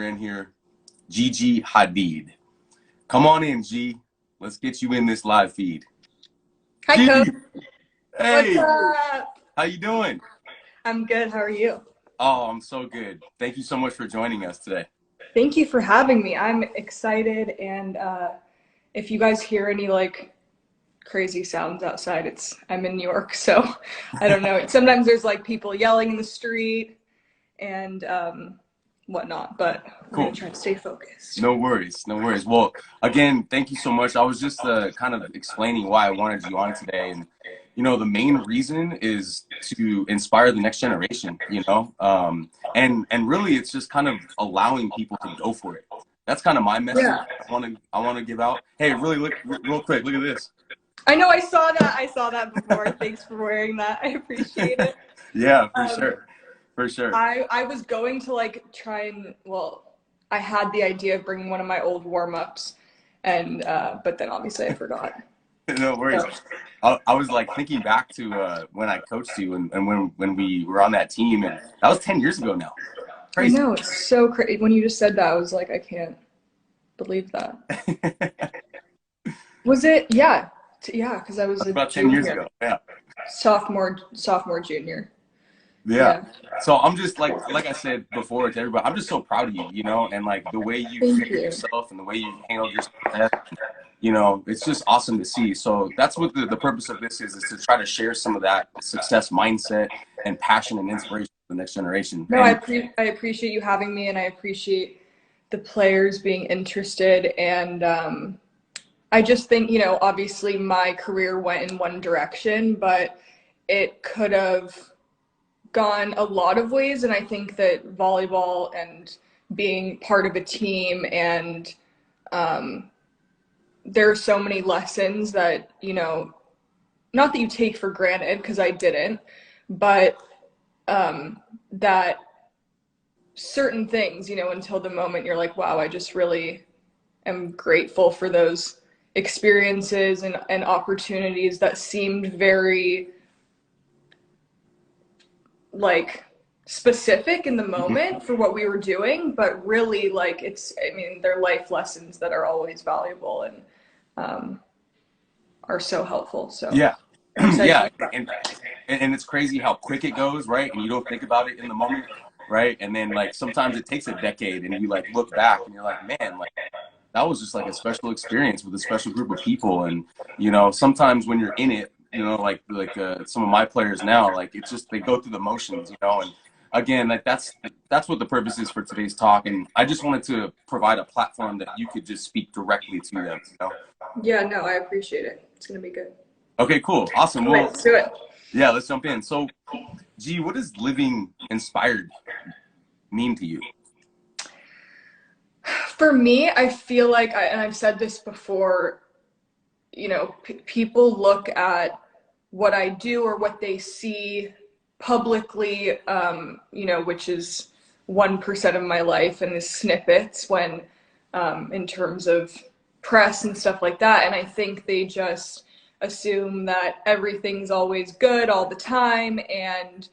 in here. Gigi Hadid. Come on in, G. Let's get you in this live feed. Hi, G, Coach. What's hey, up? how you doing? I'm good. How are you? Oh, I'm so good. Thank you so much for joining us today. Thank you for having me. I'm excited, and if you guys hear any like crazy sounds outside, I'm in New York, so I don't know. Sometimes there's like people yelling in the street and whatnot, but we're Cool. gonna try to stay focused. No worries, no worries. Well, again, thank you so much. I was just kind of explaining why I wanted you on today, and the main reason is to inspire the next generation. And really, it's just kind of allowing people to go for it. That's kind of my message. Yeah. I want to give out. Hey, really, look real quick. Look at this. I know. I saw that. I saw that before. Thanks for wearing that. I appreciate it. Yeah, for sure. For sure. I was going to like try and, well, I had the idea of bringing one of my old warm-ups, and but then obviously I forgot. No worries. So, I was like thinking back to when I coached you and when we were on that team, and that was 10 years ago now. I Crazy. know, it's so crazy. When you just said that, I was like, I can't believe that. Was it? Yeah. Yeah, because I was a About 10 years junior. ago. Yeah. Sophomore, junior. Yeah. So I'm just like I said before to everybody, I'm just so proud of you, and like the way you Thank carry you. yourself and the way you handled yourself, it's just awesome to see. So that's what the purpose of this is to try to share some of that success mindset and passion and inspiration for the next generation. No, And I appreciate you having me, and I appreciate the players being interested. And I just think, obviously my career went in one direction, but it could have gone a lot of ways. And I think that volleyball and being part of a team, and there are so many lessons that, not that you take for granted, because I didn't, but that certain things, until the moment you're like, wow, I just really am grateful for those experiences and opportunities that seemed very like specific in the moment for what we were doing, but really like they're life lessons that are always valuable and are so helpful. So yeah. I'm excited Yeah. to talk about And it's crazy how quick it goes, right? And you don't think about it in the moment, right? And then like sometimes it takes a decade and you like look back and you're like, man, like that was just like a special experience with a special group of people. And sometimes when you're in it, like some of my players now, like it's just they go through the motions, and again, like that's what the purpose is for today's talk. And I just wanted to provide a platform that you could just speak directly to them. Yeah, no, I appreciate it. It's gonna be good. Okay, cool, awesome. All right, Well, let's do it. yeah, let's jump in. So G, what does living inspired mean to you? For me, I feel like, and I've said this before, people look at what I do or what they see publicly, which is 1% of my life and is snippets when, in terms of press and stuff like that. And I think they just assume that everything's always good all the time, and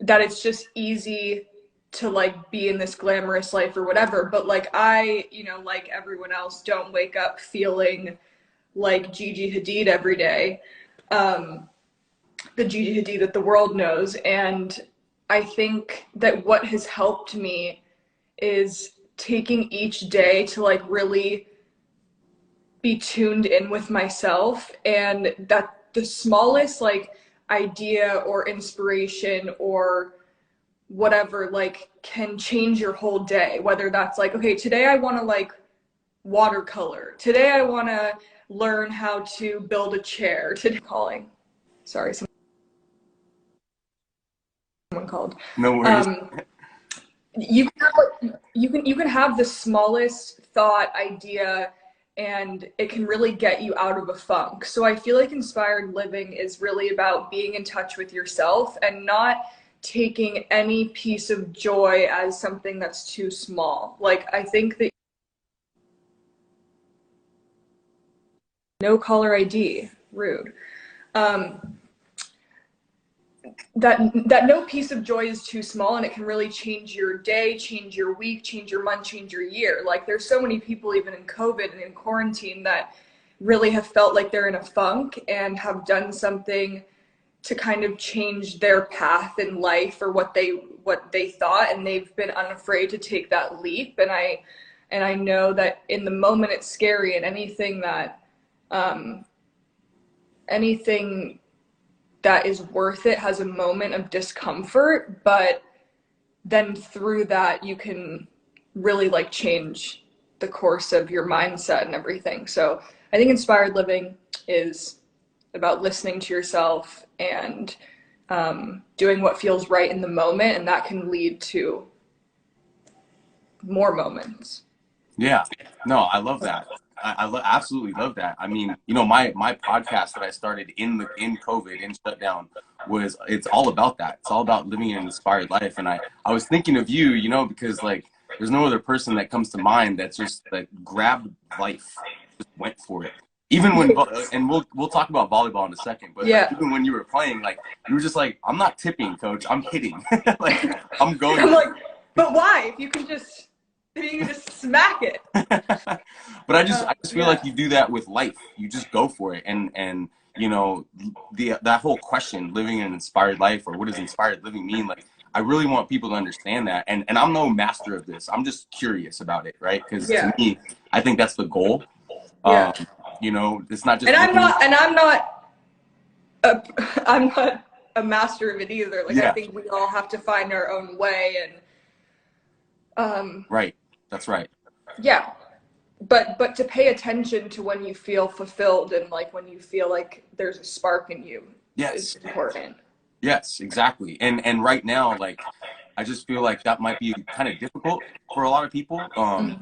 that it's just easy to like be in this glamorous life or whatever. But like I, like everyone else, don't wake up feeling like Gigi Hadid every day, the Gigi Hadid that the world knows. And I think that what has helped me is taking each day to like really be tuned in with myself, and that the smallest like idea or inspiration or whatever like can change your whole day. Whether that's like, okay, today I want to like watercolor, today I want to learn how to build a chair, today sorry, someone called. No worries. You can have the smallest thought, idea, and it can really get you out of a funk. So I feel like inspired living is really about being in touch with yourself and not taking any piece of joy as something that's too small. Like I think that no caller ID, rude. that no piece of joy is too small, and it can really change your day, change your week, change your month, change your year. Like there's so many people even in COVID and in quarantine that really have felt like they're in a funk and have done something to kind of change their path in life or what they thought, and they've been unafraid to take that leap. And I know that in the moment it's scary, and anything that is worth it has a moment of discomfort, but then through that you can really like change the course of your mindset and everything. So I think inspired living is about listening to yourself and doing what feels right in the moment, and that can lead to more moments. Yeah, no, I love that. Absolutely love that. I mean, you know, my podcast that I started in COVID in shutdown it's all about that. It's all about living an inspired life. And I was thinking of you, you know, because like there's no other person that comes to mind that's just like grabbed life, just went for it. Even when and we'll talk about volleyball in a second, but like Yeah. even when you were playing, like you were just like, I'm not tipping, coach, I'm hitting. Like I'm going. I'm like, but why? If you can just smack it. But I just feel like Yeah. you do that with life. You just go for it, and you know that whole question, living an inspired life, or what does inspired living mean? Like I really want people to understand that, and I'm no master of this. I'm just curious about it, right? Because to Yeah. me, I think that's the goal. Yeah. You know, it's not just And I'm living. not and I'm not a I'm not a master of it either. Like I Yeah, think we all have to find our own way, and right. That's right. yeah. But to pay attention to when you feel fulfilled and like when you feel like there's a spark in you is Yes. important. Yes, exactly. And right now, like, I just feel like that might be kind of difficult for a lot of people.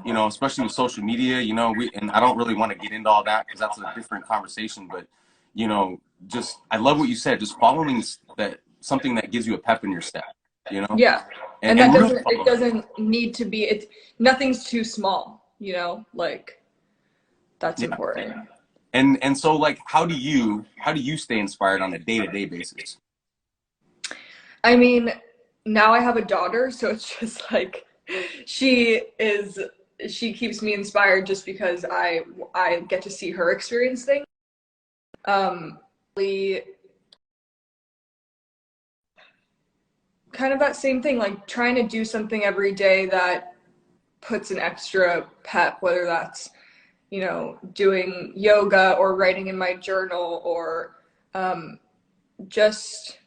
You know, especially with social media, you know, and I don't really want to get into all that because that's a different conversation, but you know, just I love what you said, just following that something that gives you a pep in your step, you know? Yeah. And And that real doesn't it following. doesn't need to be it's nothing's too small, you know? Like that's Yeah. important. And so like how do you stay inspired on a day-to-day basis? I mean, now I have a daughter, so it's just like she is she keeps me inspired just because I get to see her experience things. Really kind of that same thing, like trying to do something every day that puts an extra pep, whether that's, you know, doing yoga or writing in my journal or just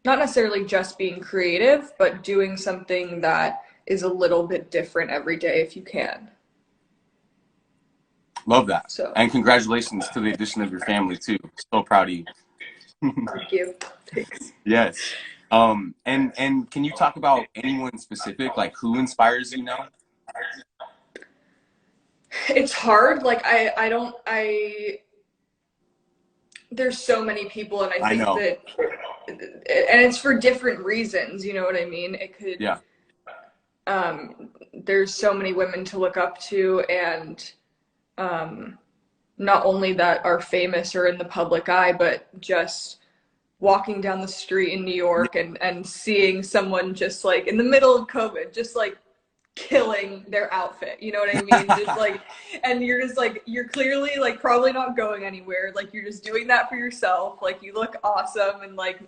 not necessarily just being creative, but doing something that is a little bit different every day if you can. Love that. So, And congratulations to the addition of your family too. So proud of you. thank you. Thanks. Yes. And can you talk about anyone specific, like who inspires you now? It's hard. Like, I don't, I, there's so many people, and I I think know. that, and it's for different reasons, you know what I mean? It could, Yeah. there's so many women to look up to, and um, not only that are famous or in the public eye, but just walking down the street in New Yeah. York and seeing someone just like in the middle of COVID, just like killing their outfit. You know what I mean? Just like, and you're just like, you're clearly like probably not going anywhere. Like you're just doing that for yourself. Like you look awesome. And like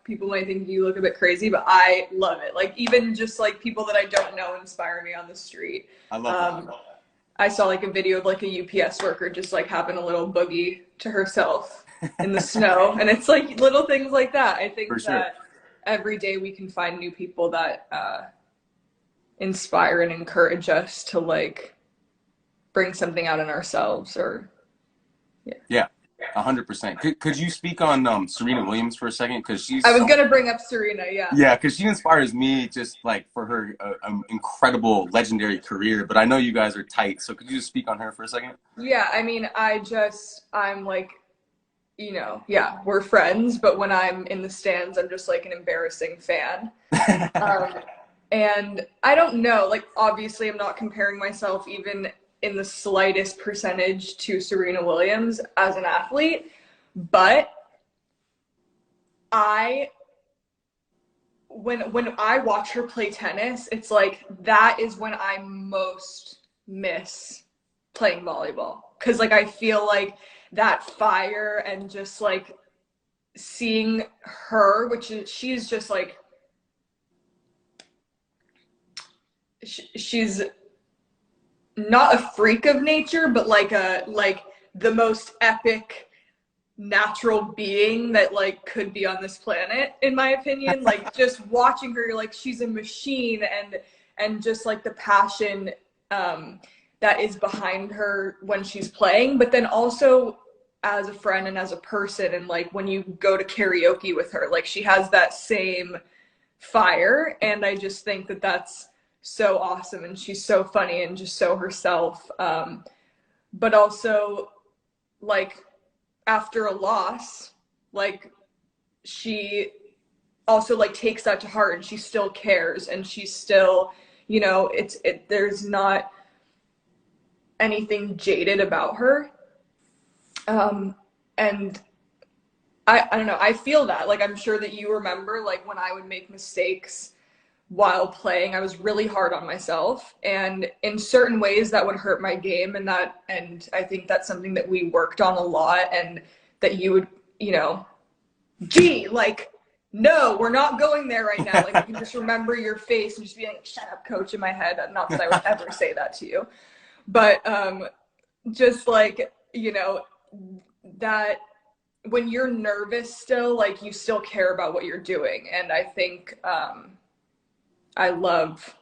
people might think you look a bit crazy, but I love it. Like even just like people that I don't know inspire me on the street. I love that. I saw like a video of like a UPS worker just like having a little boogie to herself in the snow. And it's like little things like that. I For think sure. that every day we can find new people that inspire and encourage us to like bring something out in ourselves or yeah. Yeah. 100%. Could you speak on Serena Williams for a second? Because I she's was gonna bring up Serena, yeah. yeah, because she inspires me just like for her incredible, legendary career. But I know you guys are tight, so could you just speak on her for a second? Yeah, I mean I'm like, you know, yeah, we're friends, but when I'm in the stands I'm just like an embarrassing fan. Um, and I don't know, like obviously I'm not comparing myself even in the slightest percentage to Serena Williams as an athlete, but I when I watch her play tennis, it's like that is when I most miss playing volleyball, because like I feel like that fire and just like seeing her, which is she's just like she's not a freak of nature, but like the most epic natural being that like could be on this planet, in my opinion. Like just watching her, like she's a machine, and just like the passion that is behind her when she's playing, but then also as a friend and as a person, and like when you go to karaoke with her, like she has that same fire, and I just think that that's so awesome, and she's so funny and just so herself. But also like after a loss, like she also like takes that to heart, and she still cares, and she's still, you know, there's not anything jaded about her. And I don't know, I feel that, like I'm sure that you remember like when I would make mistakes while playing, I was really hard on myself, and in certain ways that would hurt my game, and I think that's something that we worked on a lot, and that you would, you know, gee, like, no, we're not going there right now. Like I can just remember your face and just be like, shut up, coach, in my head. Not that I would ever say that to you, but just like, you know, that when you're nervous still, like you still care about what you're doing. And I think I love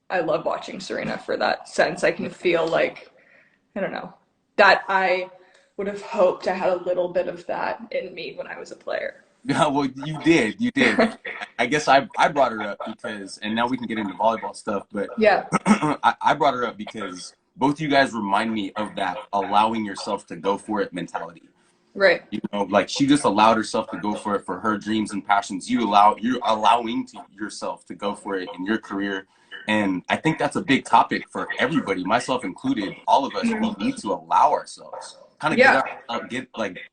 watching Serena for that sense. I can feel like, I don't know, that I would have hoped I had a little bit of that in me when I was a player. Yeah, well, you did. I guess I brought her up because, and now we can get into volleyball stuff, but Yeah, I brought her up because both you guys remind me of that allowing yourself to go for it mentality. right. You know, like she just allowed herself to go for it for her dreams and passions. You're allowing yourself to go for it in your career. And I think that's a big topic for everybody, myself included. All of us, we need to allow ourselves kind of Yeah.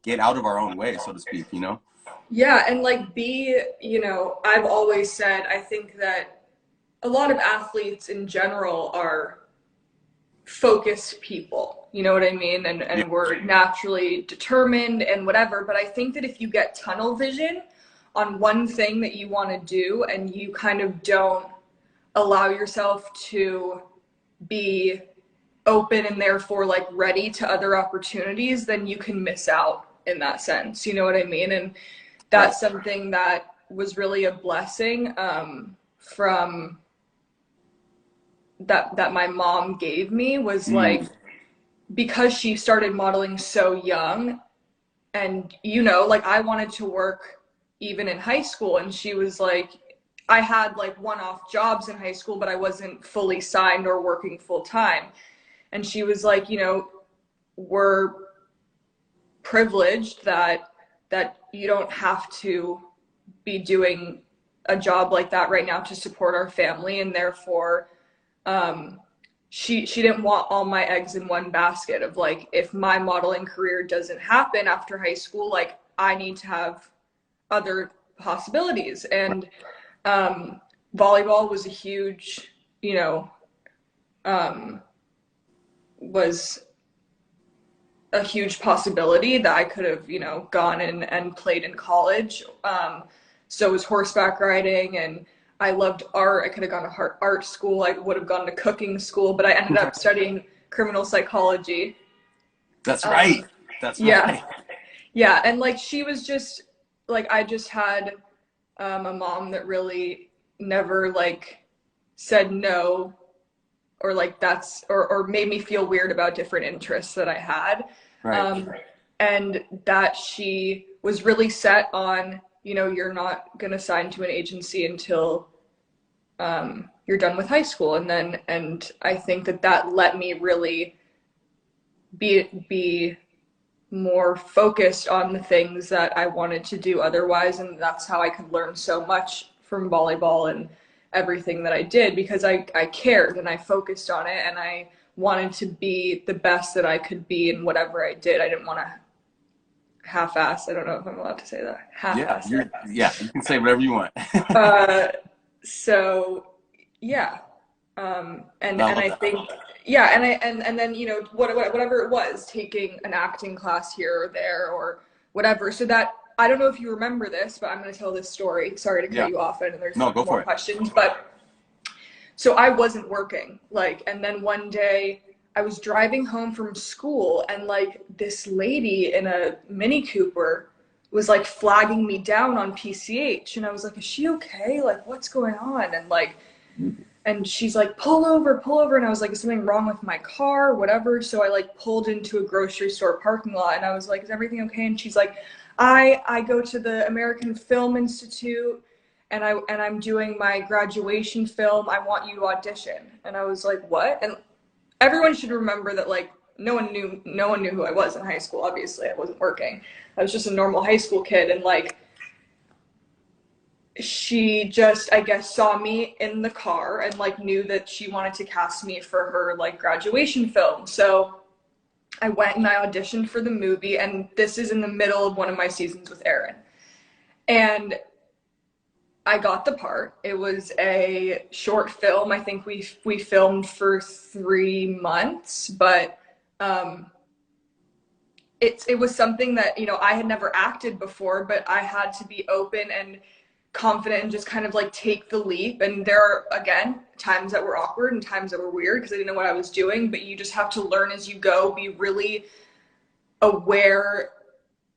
get out of our own way, so to speak, you know? Yeah, and like you know, I've always said I think that a lot of athletes in general are focused people, you know what I mean? Yeah. And we're naturally determined and whatever, but I think that if you get tunnel vision on one thing that you want to do, and you kind of don't allow yourself to be open and therefore like ready to other opportunities, then you can miss out in that sense, you know what I mean? And Right. that's something that was really a blessing, from that my mom gave me, was like, Mm. because she started modeling so young, and you know, like I wanted to work even in high school, and she was like, I had like one-off jobs in high school, but I wasn't fully signed or working full time, and she was like, you know, we're privileged that you don't have to be doing a job like that right now to support our family, and therefore she didn't want all my eggs in one basket of like, if my modeling career doesn't happen after high school, like I need to have other possibilities. And volleyball was a huge, you know, was a huge possibility that I could have, you know, gone and played in college. So was horseback riding, and I loved art. I could have gone to art school. I would have gone to cooking school, but I ended up studying criminal psychology. That's right. Um, That's yeah, right. yeah, and like she was just like, I just had a mom that really never like said no, or like that's or made me feel weird about different interests that I had. Right. Um, and that she was really set on, you know, you're not going to sign to an agency until you're done with high school. And I think that let me really be more focused on the things that I wanted to do otherwise. And that's how I could learn so much from volleyball and everything that I did, because I cared and I focused on it, and I wanted to be the best that I could be in whatever I did. I didn't want to half-assed. I don't know if I'm allowed to say that. Yeah, Half-assed. you can say whatever you want. Uh, so yeah, I and love I that. think yeah, and then you know whatever it was, taking an acting class here or there or whatever. So that I don't know if you remember this, but I'm going to tell this story. Sorry to cut Yeah. you off, and there's No, go more for it. questions, but so I wasn't working, like, and then one day I was driving home from school, and like this lady in a Mini Cooper was like flagging me down on PCH, and I was like, is she okay? Like, what's going on? And like, and she's like, pull over, and I was like, is something wrong with my car, whatever. So I like pulled into a grocery store parking lot, and I was like, is everything okay? And she's like, I go to the American Film Institute, and I'm doing my graduation film. I want you to audition. And I was like, what? And everyone should remember that like no one knew who I was in high school. Obviously, I wasn't working. I was just a normal high school kid, and like she just, I guess, saw me in the car and like knew that she wanted to cast me for her like graduation film. So I went and I auditioned for the movie, and this is in the middle of one of my seasons with Aaron. And I got the part. It was a short film. I think we filmed for 3 months, but um, it was something that, you know, I had never acted before, but I had to be open and confident and just kind of like take the leap. And there are, again, times that were awkward and times that were weird because I didn't know what I was doing, but you just have to learn as you go, be really aware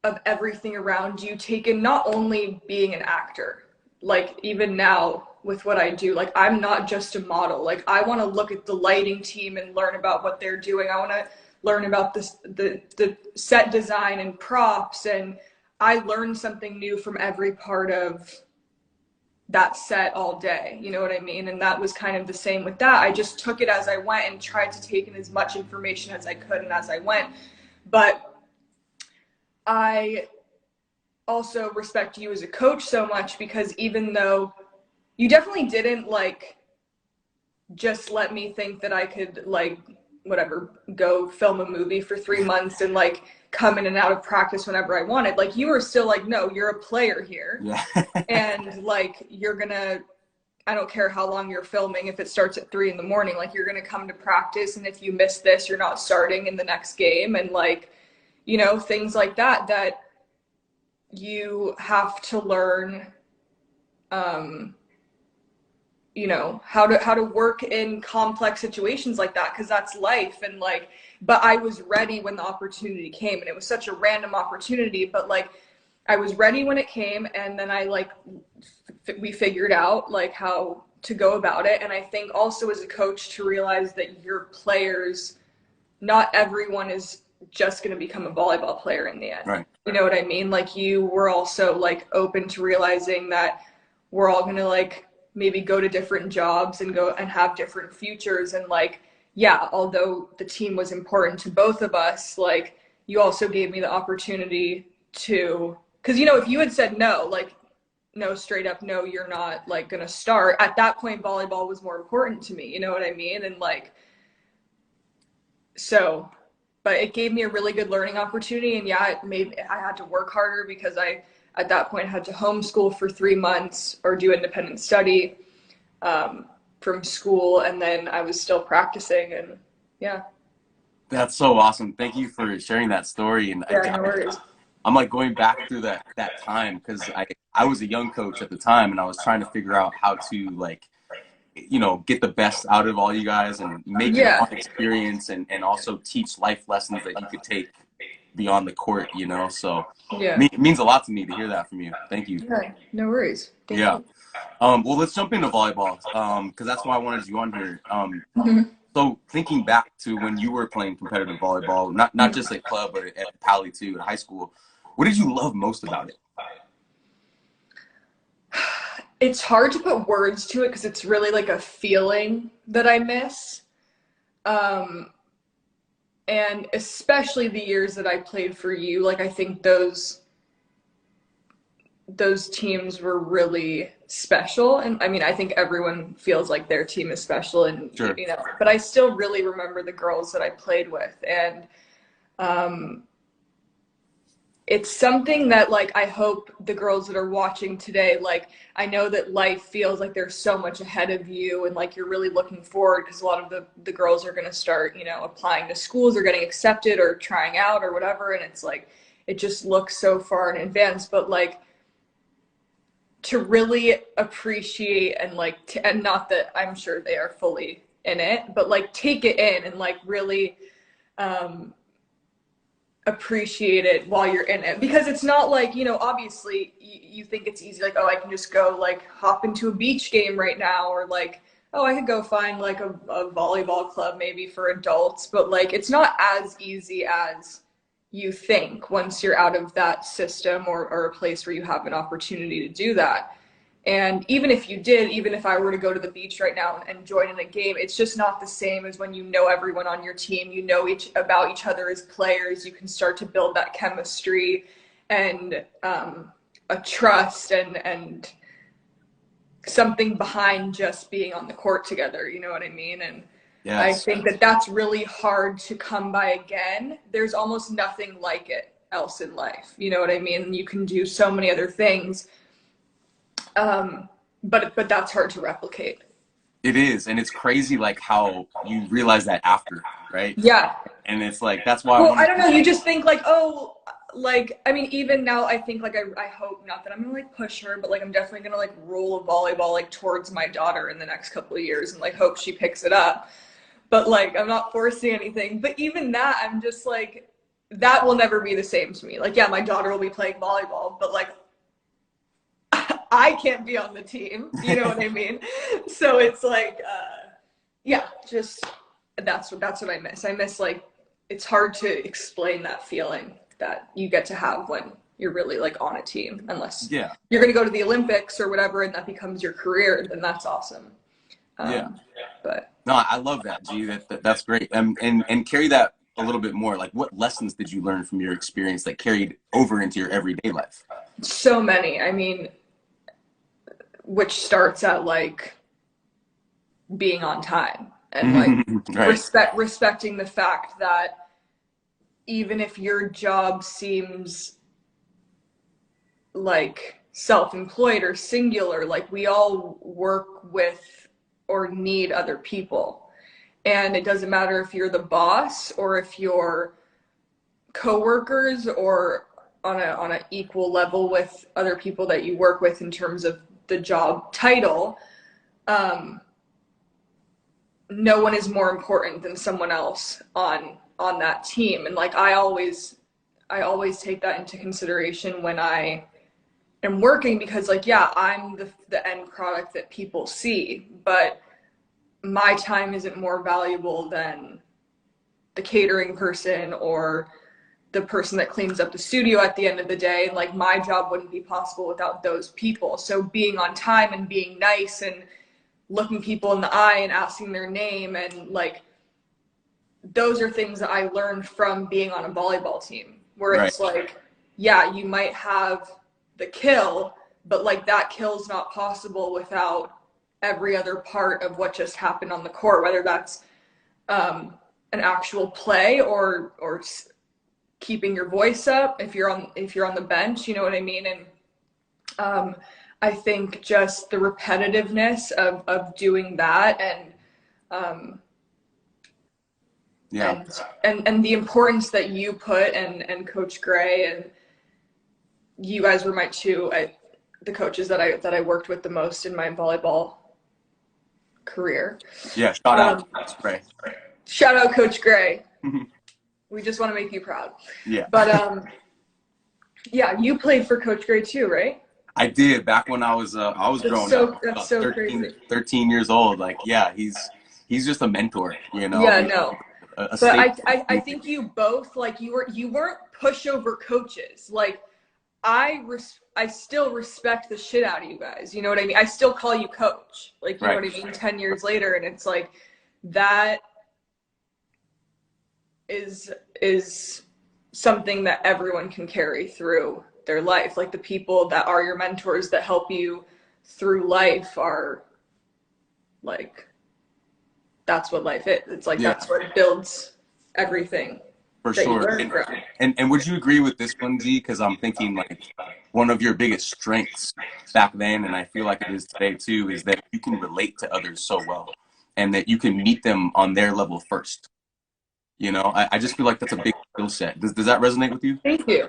of everything around you, take in not only being an actor, like even now with what I do, like I'm not just a model. Like I want to look at the lighting team and learn about what they're doing. I want to learn about the set design and props, and I learn something new from every part of that set all day. You know what I mean? And that was kind of the same with that. I just took it as I went and tried to take in as much information as I could and as I went. But I also respect you as a coach so much because even though you definitely didn't like just let me think that I could like whatever go film a movie for 3 months and like come in and out of practice whenever I wanted, like you were still like, no, you're a player here. Yeah. And like you're gonna, I don't care how long you're filming, if it starts at 3 a.m, like you're gonna come to practice, and if you miss this you're not starting in the next game, and like, you know, things like that that you have to learn, you know, how to work in complex situations like that, because that's life. And like, but I was ready when the opportunity came, and it was such a random opportunity, but like I was ready when it came, and then I like we figured out like how to go about it. And I think also as a coach to realize that your players, not everyone is just going to become a volleyball player in the end. Right. You know what I mean? Like you were also like open to realizing that we're all going to like maybe go to different jobs and go and have different futures. And like, yeah, although the team was important to both of us, like you also gave me the opportunity to, because, you know, if you had said no, like, no, straight up, no, you're not like going to start, at that point, volleyball was more important to me. You know what I mean? And like, so, but it gave me a really good learning opportunity. And yeah, it made, I had to work harder because I, at that point, had to homeschool for 3 months or do independent study from school. And then I was still practicing, and yeah. That's so awesome. Thank you for sharing that story. And Yeah, no worries. I'm like going back through that time because I was a young coach at the time, and I was trying to figure out how to like, you know, get the best out of all you guys and make it a Yeah. fun experience, and also teach life lessons that you could take beyond the court, you know. So Yeah. it means a lot to me to hear that from you. Thank you. Yeah, no worries. Thank Yeah. you. Well, let's jump into volleyball because that's why I wanted you on here. So thinking back to when you were playing competitive volleyball, not just at club, but at Pally too, at high school, what did you love most about it? It's hard to put words to it because it's really like a feeling that I miss. And especially the years that I played for you, like I think those teams were really special. And I mean, I think everyone feels like their team is special, and Sure. you know, but I still really remember the girls that I played with. And it's something that like I hope the girls that are watching today, like I know that life feels like there's so much ahead of you and like you're really looking forward because a lot of the girls are going to start, you know, applying to schools or getting accepted or trying out or whatever, and it's like it just looks so far in advance, but like to really appreciate and like and not that I'm sure they are fully in it, but like take it in and like really appreciate it while you're in it, because it's not like, you know, obviously you think it's easy, like, oh, I can just go like hop into a beach game right now, or like, oh, I could go find like a volleyball club maybe for adults, but like it's not as easy as you think once you're out of that system or a place where you have an opportunity to do that. And even if you did, even if I were to go to the beach right now and join in a game, it's just not the same as when you know everyone on your team, you know about each other as players, you can start to build that chemistry and a trust and something behind just being on the court together, you know what I mean? And I Yes. think that that's really hard to come by again. There's almost nothing like it else in life, you know what I mean? You can do so many other things. But that's hard to replicate. It is, and it's crazy like how you realize that after, right? Yeah. And it's like that's why I Well, want I to. don't know. You just think like, oh, like I mean, even now, I think like I hope not that I'm gonna like push her, but like I'm definitely gonna like roll a volleyball like towards my daughter in the next couple of years, and like hope she picks it up. But like I'm not forcing anything. But even that, I'm just like that will never be the same to me. Like, yeah, my daughter will be playing volleyball, but like I can't be on the team. You know what I mean? So it's like, yeah, just that's what I miss. I miss like it's hard to explain that feeling that you get to have when you're really like on a team, unless Yeah. you're going to go to the Olympics or whatever, and that becomes your career. Then that's awesome. Yeah. But No, I love that, G. That's great. And carry that a little bit more. Like, what lessons did you learn from your experience that carried over into your everyday life? so many. I mean, which starts at like being on time and like Right. respecting the fact that even if your job seems like self-employed or singular, like we all work with or need other people, and it doesn't matter if you're the boss or if you're coworkers or on a equal level with other people that you work with in terms of the job title. No one is more important than someone else on that team, and like I always take that into consideration when I am working, because like, yeah, I'm the end product that people see, but my time isn't more valuable than the catering person or the person that cleans up the studio at the end of the day. And like my job wouldn't be possible without those people. So being on time and being nice and looking people in the eye and asking their name, and like those are things that I learned from being on a volleyball team, where Right. it's like, yeah, you might have the kill, but like that kill's not possible without every other part of what just happened on the court, whether that's an actual play or keeping your voice up if you're on the bench, you know what I mean? And I think just the repetitiveness of doing that Yeah. and the importance that you put, and Coach Gray and you guys were my the coaches that I worked with the most in my volleyball career. Yeah. Shout out. Right. Shout out Coach Gray. We just want to make you proud. Yeah. But yeah, you played for Coach Gray too, right? I did back when I was growing up. That's About so 13, crazy. 13 years old. Like, yeah, he's just a mentor, you know. Yeah, no. A But state. I think you both, like, you weren't pushover coaches. Like I still respect the shit out of you guys. You know what I mean? I still call you coach. Like, you know Right. what I mean? 10 years later, and it's like that is something that everyone can carry through their life. Like the people that are your mentors that help you through life are like, that's what life is. It's like, Yeah. that's what builds everything. For that you sure. learn from. And would you agree with this one, G? Because I'm thinking like one of your biggest strengths back then, and I feel like it is today too, is that you can relate to others so well, and that you can meet them on their level first. You know, I just feel like that's a big skill set. Does that resonate with you? Thank you.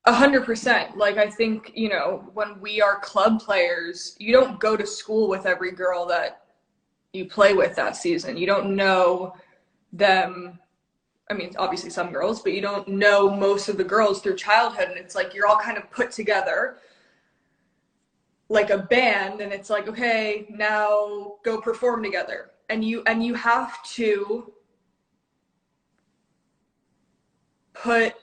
100%. Like, I think, you know, when we are club players, you don't go to school with every girl that you play with that season. You don't know them. I mean, obviously some girls, but you don't know most of the girls through childhood. And it's like you're all kind of put together like a band, and it's like, okay, now go perform together. And you have to put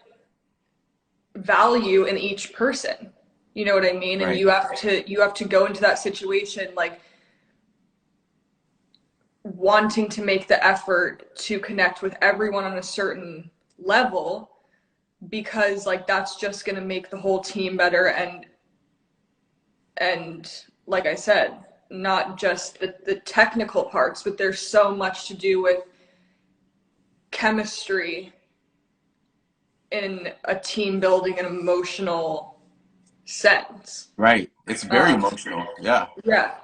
value in each person. You know what I mean? And Right. you have to go into that situation like wanting to make the effort to connect with everyone on a certain level, because like that's just going to make the whole team better. And like I said, not just the technical parts, but there's so much to do with chemistry in a team building and emotional sense. Right. It's very emotional. Yeah. Yeah.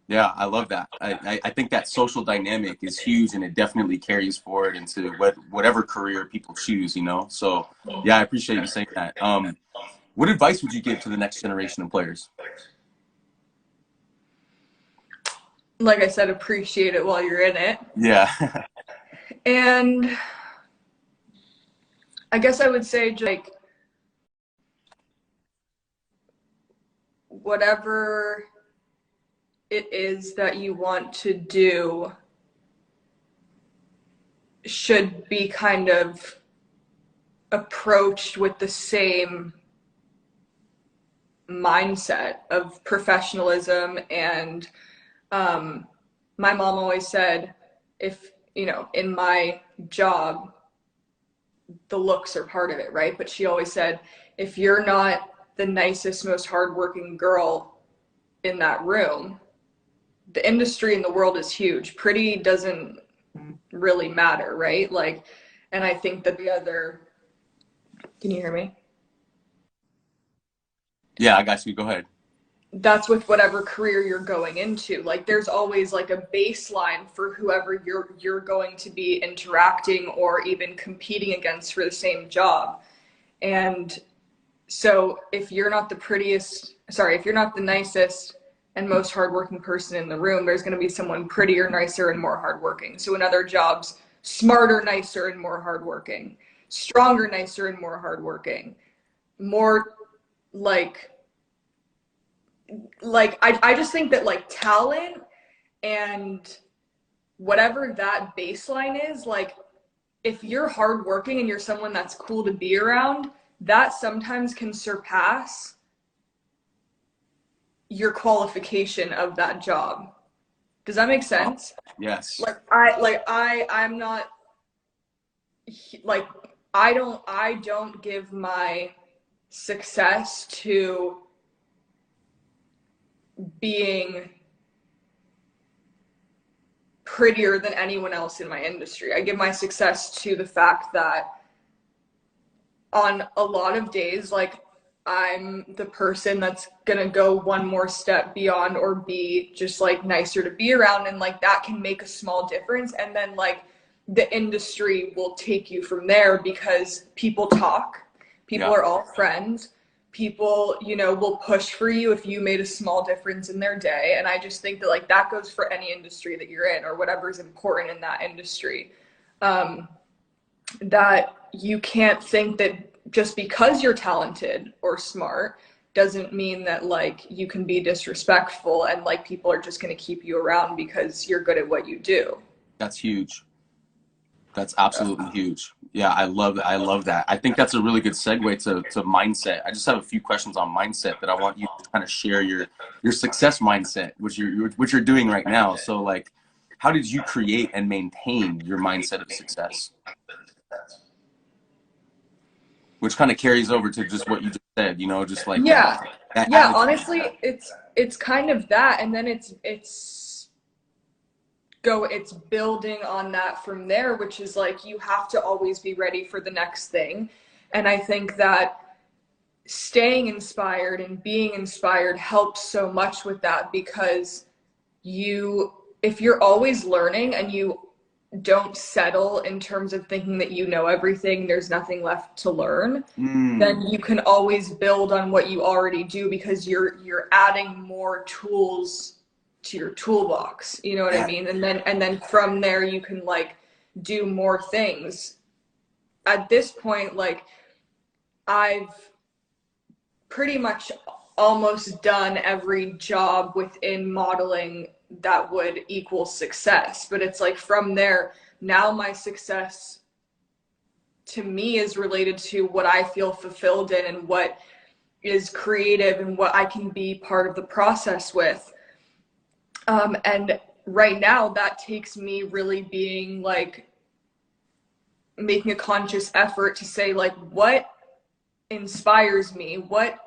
Yeah, I love that. I think that social dynamic is huge, and it definitely carries forward into whatever career people choose, you know? So, yeah, I appreciate you saying that. What advice would you give to the next generation of players? Like I said, appreciate it while you're in it. Yeah. And I guess I would say just like whatever it is that you want to do should be kind of approached with the same mindset of professionalism. And my mom always said, if, you know, in my job, the looks are part of it, right? But she always said, if you're not the nicest, most hardworking girl in that room, the industry in the world is huge. Pretty doesn't really matter, right? Like, and I think that can you hear me? Yeah, I got you. Go ahead. That's with whatever career you're going into. Like, there's always like a baseline for whoever you're going to be interacting or even competing against for the same job. And so if you're not if you're not the nicest and most hardworking person in the room, there's going to be someone prettier, nicer, and more hardworking. So in other jobs, smarter, nicer, and more hardworking, stronger, nicer, and more hardworking, more like I just think that like talent and whatever that baseline is, like if you're hardworking and you're someone that's cool to be around, that sometimes can surpass your qualification of that job. Does that make sense? Yes. I'm not like I don't give my success to being prettier than anyone else in my industry. I give my success to the fact that on a lot of days, like I'm the person that's gonna go one more step beyond or be just like nicer to be around, and like that can make a small difference. And then like the industry will take you from there because people talk, people are all friends, people, you know, will push for you if you made a small difference in their day. And I just think that like that goes for any industry that you're in or whatever is important in that industry. That you can't think that just because you're talented or smart doesn't mean that like you can be disrespectful and like people are just going to keep you around because you're good at what you do. That's huge. That's absolutely huge. Yeah, I love that. I love that. I think that's a really good segue to mindset. I just have a few questions on mindset that I want you to kind of share your success mindset, which you're doing right now. So like, how did you create and maintain your mindset of success? Which kind of carries over to just what you just said, you know, just like Yeah. that Yeah, attitude. honestly, it's kind of that, and then it's go, it's building on that from there, which is like, you have to always be ready for the next thing. And I think that staying inspired and being inspired helps so much with that, because if you're always learning and you don't settle in terms of thinking that you know everything, there's nothing left to learn, then you can always build on what you already do, because you're adding more tools to your toolbox, you know what I mean? And then from there you can like do more things. At this point, like, I've pretty much almost done every job within modeling that would equal success. But it's like, from there, now my success to me is related to what I feel fulfilled in and what is creative and what I can be part of the process with. And right now that takes me really being like, making a conscious effort to say like, what inspires me? What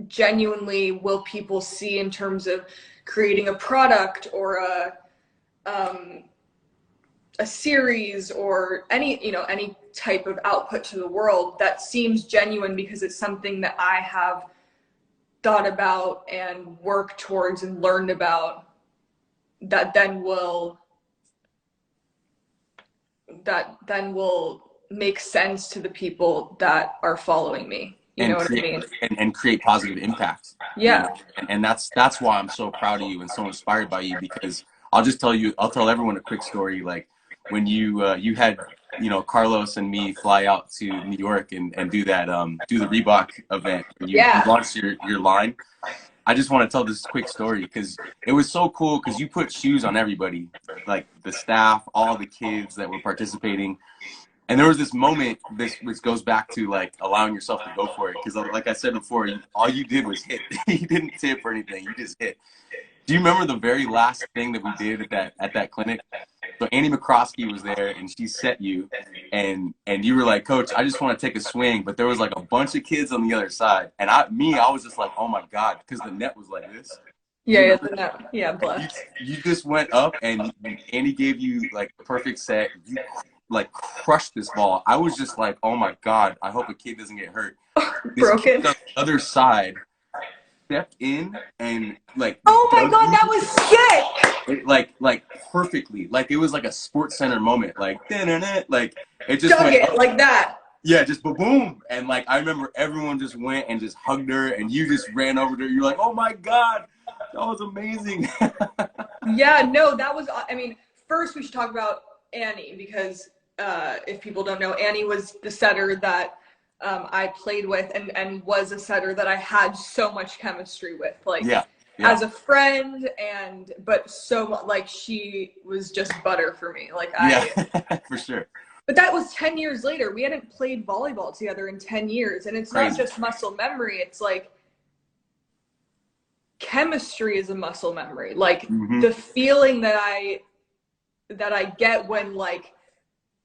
genuinely will people see in terms of creating a product or a series or any type of output to the world that seems genuine, because it's something that I have thought about and worked towards and learned about, that then will make sense to the people that are following me. You know what I mean? And create positive impact. Yeah. And that's why I'm so proud of you and so inspired by you, because I'll tell everyone a quick story. Like, when you had, Carlos and me fly out to New York and do that, do the Reebok event, and you launched your line. I just want to tell this quick story because it was so cool, because you put shoes on everybody, like the staff, all the kids that were participating. And there was this moment, which goes back to like allowing yourself to go for it. Because like I said before, all you did was hit. You didn't tip or anything. You just hit. Do you remember the very last thing that we did at that clinic? So Annie McCroskey was there, and she set you, and you were like, "Coach, I just want to take a swing," but there was like a bunch of kids on the other side, and I was just like, "Oh my God," because the net was like this. Yeah, the net. Yeah, blessed. You just went up, and Annie gave you like a perfect set. You like crushed this ball. I was just like, "Oh my God, I hope a kid doesn't get hurt." Broken. On the other side stepped in and like, oh my God, that was sick. Like perfectly, like it was like a Sports Center moment, like like it just dug went it up. Like that. Yeah, just boom. And like I remember everyone just went and just hugged her, and you just ran over to her. You're like, "Oh my God, that was amazing." Yeah, no, that was, I mean, first we should talk about Annie, because if people don't know, Annie was the setter that I played with and was a setter that I had so much chemistry with, like as a friend, but so like she was just butter for me. Like for sure. But that was 10 years later. We hadn't played volleyball together in 10 years. And it's not just muscle memory. It's like chemistry is a muscle memory. Like the feeling that I get when like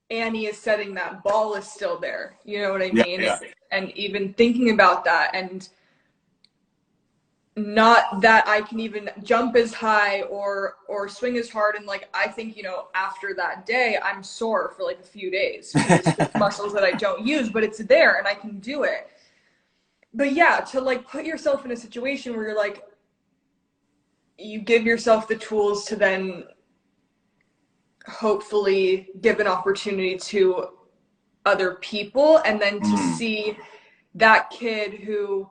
Annie is setting that ball is still there. You know what I mean? Yeah. And even thinking about that, and not that I can even jump as high or swing as hard. And like, I think, after that day, I'm sore for like a few days because it's just muscles that I don't use, but it's there and I can do it. But yeah, to like put yourself in a situation where you're like, you give yourself the tools to then hopefully give an opportunity to other people, and then to see that kid who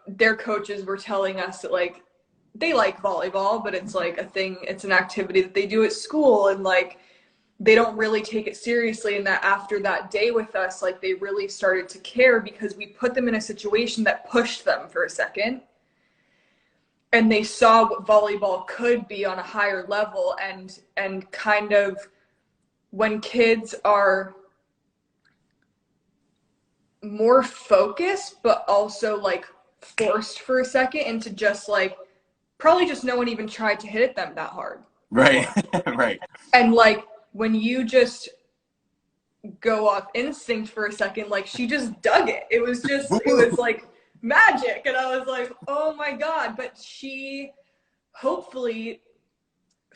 their coaches were telling us that like they like volleyball, but it's like a thing, it's an activity that they do at school, and like they don't really take it seriously. And that after that day with us, like they really started to care because we put them in a situation that pushed them for a second, and they saw what volleyball could be on a higher level. And kind of when kids are more focused, but also like forced for a second into just like, probably just no one even tried to hit at them that hard. Right. Right. And like, when you just go off instinct for a second, like she just dug it. It was like magic. And I was like, oh my God. But she hopefully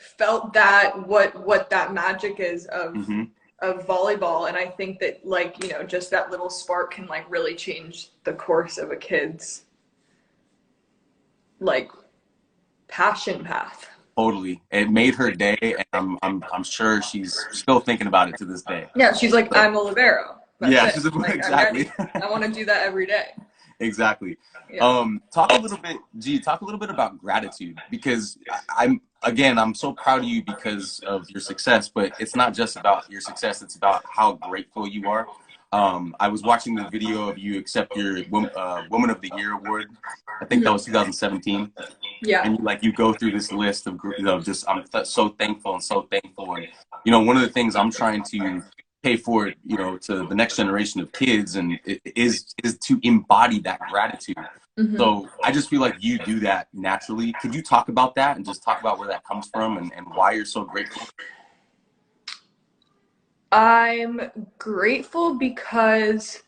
felt that what that magic is Mm-hmm. of volleyball. And I think that, like, you know, just that little spark can like really change the course of a kid's like passion path. Totally. It made her day, and I'm sure she's still thinking about it to this day. Yeah, she's like, So I'm a libero. That's yeah, it. she's Like, I'm exactly. ready. I want to do that every day. Exactly. Yeah. Talk a little bit, talk a little bit about gratitude, because I'm so proud of you because of your success, but it's not just about your success, it's about how grateful you are. I was watching the video of you accept your Woman of the Year award. I think that Mhm. was 2017. Yeah. And you go through this list of, just, so thankful and so thankful. And, one of the things I'm trying to pay forward, to the next generation of kids, and is to embody that gratitude. Hmm. So I just feel like you do that naturally. Could you talk about that and just talk about where that comes from, and why you're so grateful? I'm grateful because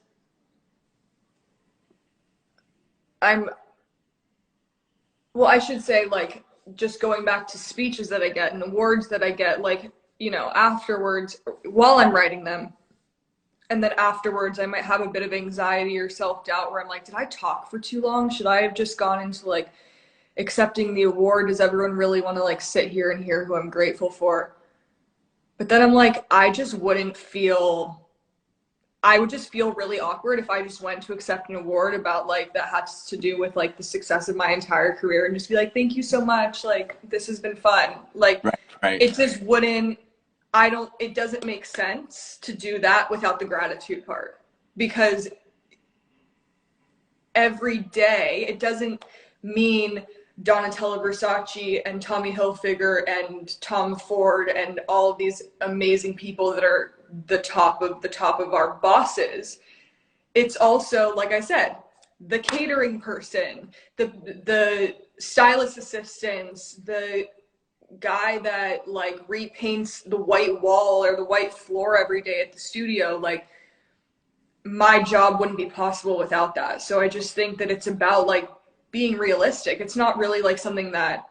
I'm, well, I should say, like, just going back to speeches that I get and awards that I get, like, you know, afterwards, while I'm writing them, and then afterwards, I might have a bit of anxiety or self doubt where I'm like, did I talk for too long? Should I have just gone into like accepting the award? Does everyone really want to like sit here and hear who I'm grateful for? But then I'm like, I would just feel really awkward if I just went to accept an award about like that has to do with like the success of my entire career and just be like, thank you so much. Like, this has been fun. Like, Right, right. it just wouldn't, I don't, it doesn't make sense to do that without the gratitude part. Because every day, it doesn't mean Donatella Versace and Tommy Hilfiger and Tom Ford and all of these amazing people that are the top of our bosses. It's also, like I said, the catering person, the stylist assistants, the guy that like repaints the white wall or the white floor every day at the studio. Like, my job wouldn't be possible without that. So I just think that it's about like being realistic. It's not really like something that,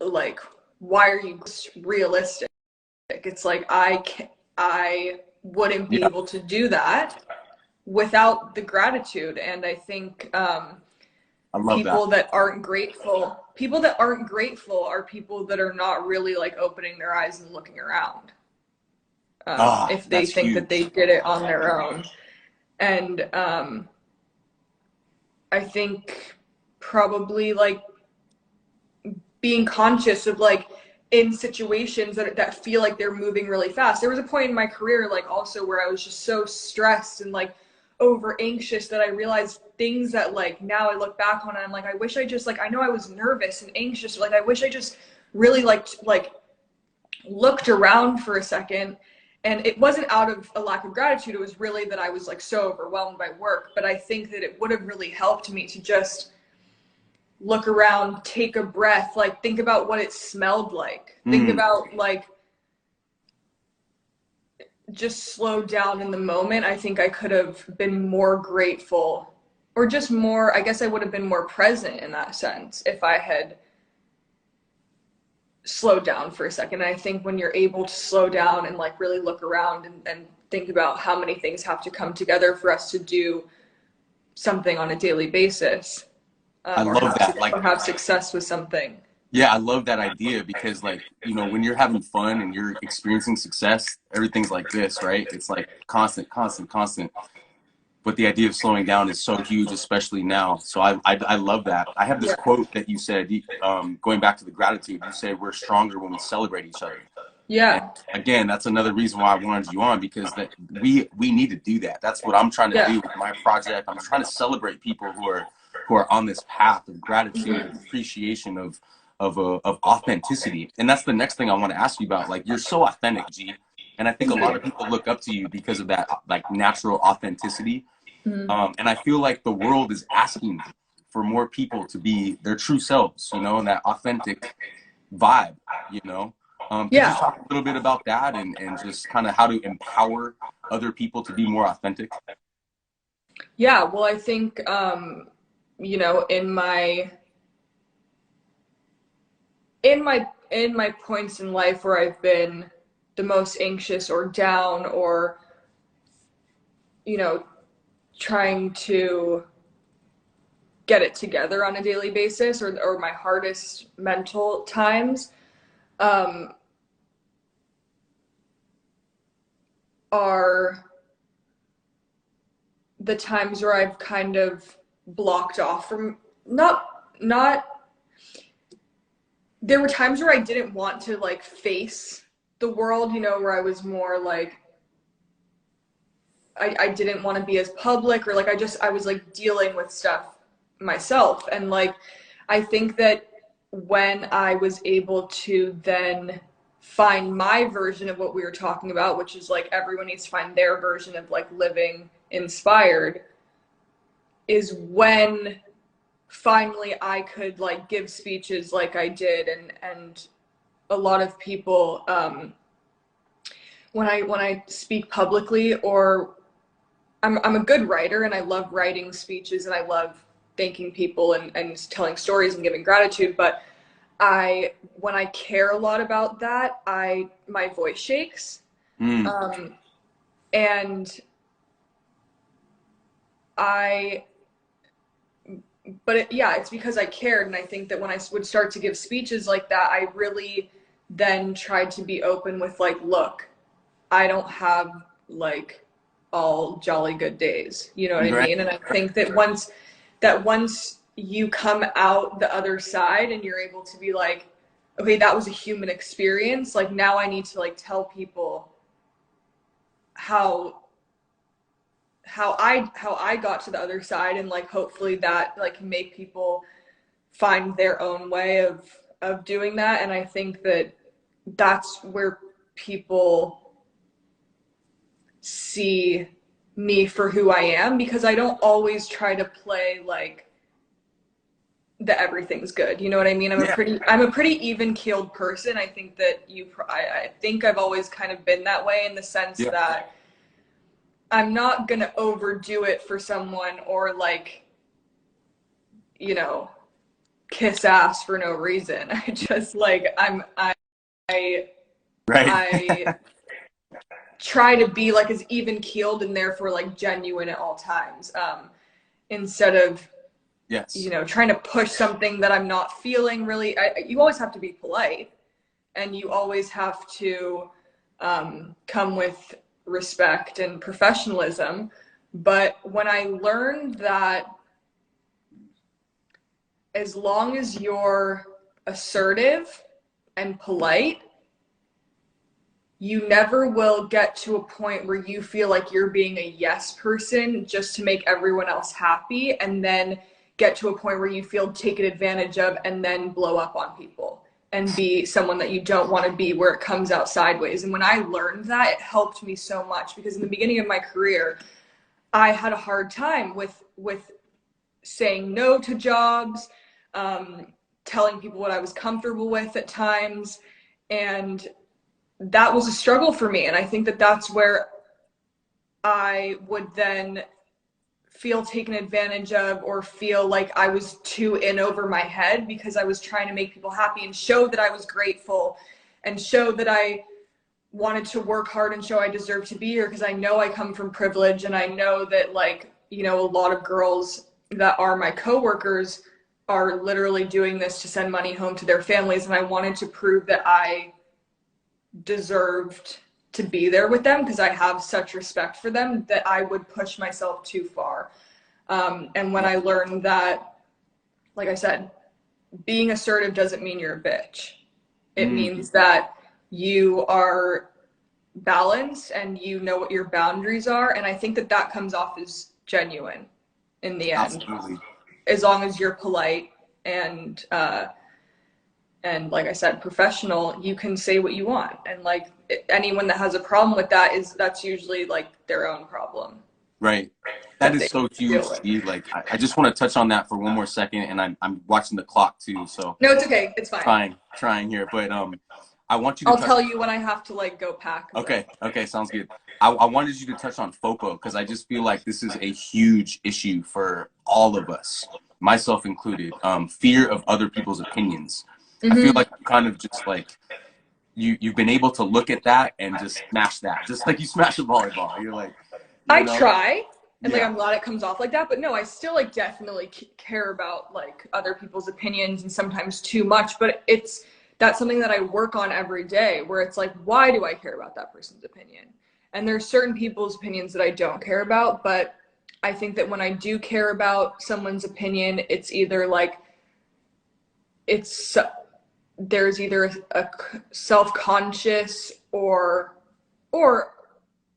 like, why are you realistic? It's like I wouldn't be Yeah, able to do that without the gratitude. And I think I love that. people that aren't grateful are people that are not really like opening their eyes and looking around. Ah, If they that's think that they huge. did it on their own. And I think probably like being conscious of like in situations that feel like they're moving really fast. There was a point in my career like also where I was just so stressed and like over anxious that I realized things that like now I look back on and I'm like, I wish I just like, I know I was nervous and anxious, like I wish I just really like looked around for a second. And it wasn't out of a lack of gratitude, it was really that I was like so overwhelmed by work. But I think that it would have really helped me to just look around, take a breath, like think about what it smelled like, think Mm, about like just slow down in the moment. I think I could have been more grateful, or just more, I guess I would have been more present in that sense if I had slowed down for a second. And I think when you're able to slow down and like really look around and think about how many things have to come together for us to do something on a daily basis, I or love that. Like, have success with something. yeah, I love that idea, because, like, when you're having fun and you're experiencing success, everything's like this, right? It's like constant, constant, constant. But the idea of slowing down is so huge, especially now. So I love that. I have this Yeah. quote that you said, going back to the gratitude. You say we're stronger when we celebrate each other. And Yeah. again, that's another reason why I wanted you on, because that we need to do that. That's what I'm trying to do Yeah. with my project. I'm trying to celebrate people who are on this path of gratitude and appreciation of authenticity. And that's the next thing I want to ask you about. Like, you're so authentic, G. And I think a Thank lot of you. people look up to you because of that, like, natural authenticity. Mhm. And I feel like the world is asking for more people to be their true selves, and that authentic vibe. Could you Yeah. talk a little bit about that, and just kind of how to empower other people to be more authentic? Yeah. Well, I think, you know, in my in my points in life where I've been the most anxious or down, or trying to get it together on a daily basis, or my hardest mental times, are the times where I've kind of blocked off from, not there were times where I didn't want to like face the world, where I was more like, I didn't want to be as public, or like I was like dealing with stuff myself. And like, I think that when I was able to then find my version of what we were talking about, which is like everyone needs to find their version of like living inspired, is when finally I could like give speeches like I did. And a lot of people, when I speak publicly, or I'm a good writer and I love writing speeches and I love thanking people and telling stories and giving gratitude, but when I care a lot about that, my voice shakes. And it's because I cared. And I think that when I would start to give speeches like that, I really then tried to be open with like, look, I don't have like all jolly good days, you know what I mean? And I think that once you come out the other side and you're able to be like, okay, that was a human experience, like now I need to like tell people how I got to the other side, and like hopefully that like can make people find their own way of doing that. And I think that that's where people see me for who I am, because I don't always try to play like the everything's good, you know what I mean? I'm a pretty even-keeled person. I think that I think I've always kind of been that way, in the sense that I'm not gonna overdo it for someone, or like, kiss ass for no reason. I just like I try to be like as even keeled and therefore like genuine at all times, instead of trying to push something that I'm not feeling really. You always have to be polite, and you always have to come with respect and professionalism. But when I learned that as long as you're assertive and polite, you never will get to a point where you feel like you're being a yes person just to make everyone else happy, and then get to a point where you feel taken advantage of and then blow up on people and be someone that you don't want to be, where it comes out sideways. And when I learned that, it helped me so much, because in the beginning of my career, I had a hard time with saying no to jobs, telling people what I was comfortable with at times. And that was a struggle for me. And I think that that's where I would then feel taken advantage of, or feel like I was too in over my head, because I was trying to make people happy and show that I was grateful and show that I wanted to work hard and show I deserve to be here, because I know I come from privilege, and I know that like, a lot of girls that are my coworkers are literally doing this to send money home to their families. And I wanted to prove that I deserved to be there with them, because I have such respect for them that I would push myself too far. And when I learned that, like I said, being assertive doesn't mean you're a bitch. It means that you are balanced and you know what your boundaries are. And I think that that comes off as genuine in the end. Absolutely. As long as you're polite and like I said, professional, you can say what you want. And like anyone that has a problem with that, that's usually like their own problem. Right. That is so huge, Steve. Like, I just want to touch on that for one more second, and I'm watching the clock too. So no, it's okay. It's fine. Trying here, but I want you to. I'll tell you when I have to like go pack. Okay, sounds good. I wanted you to touch on FOPO, because I just feel like this is a huge issue for all of us, myself included. Fear of other people's opinions. I feel Mm-hmm. like you kind of just like you've been able to look at that and just smash that, just like you smash a volleyball. You're like, I you know, try, and like yeah, I'm glad it comes off like that, but no, I still like definitely care about like other people's opinions and sometimes too much, but that's something that I work on every day where it's like, why do I care about that person's opinion? And there's certain people's opinions that I don't care about, but I think that when I do care about someone's opinion, it's either like it's there's either a self-conscious or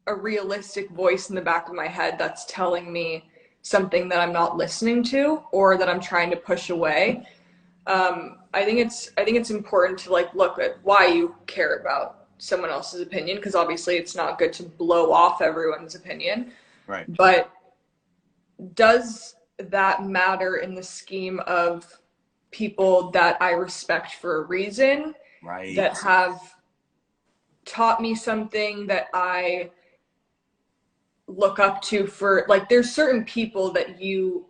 a realistic voice in the back of my head that's telling me something that I'm not listening to or that I'm trying to push away. I think it's important to like look at why you care about someone else's opinion, because obviously it's not good to blow off everyone's opinion. right, But does that matter in the scheme of people that I respect for a reason, right, that have taught me something that I look up to for like there's certain people that you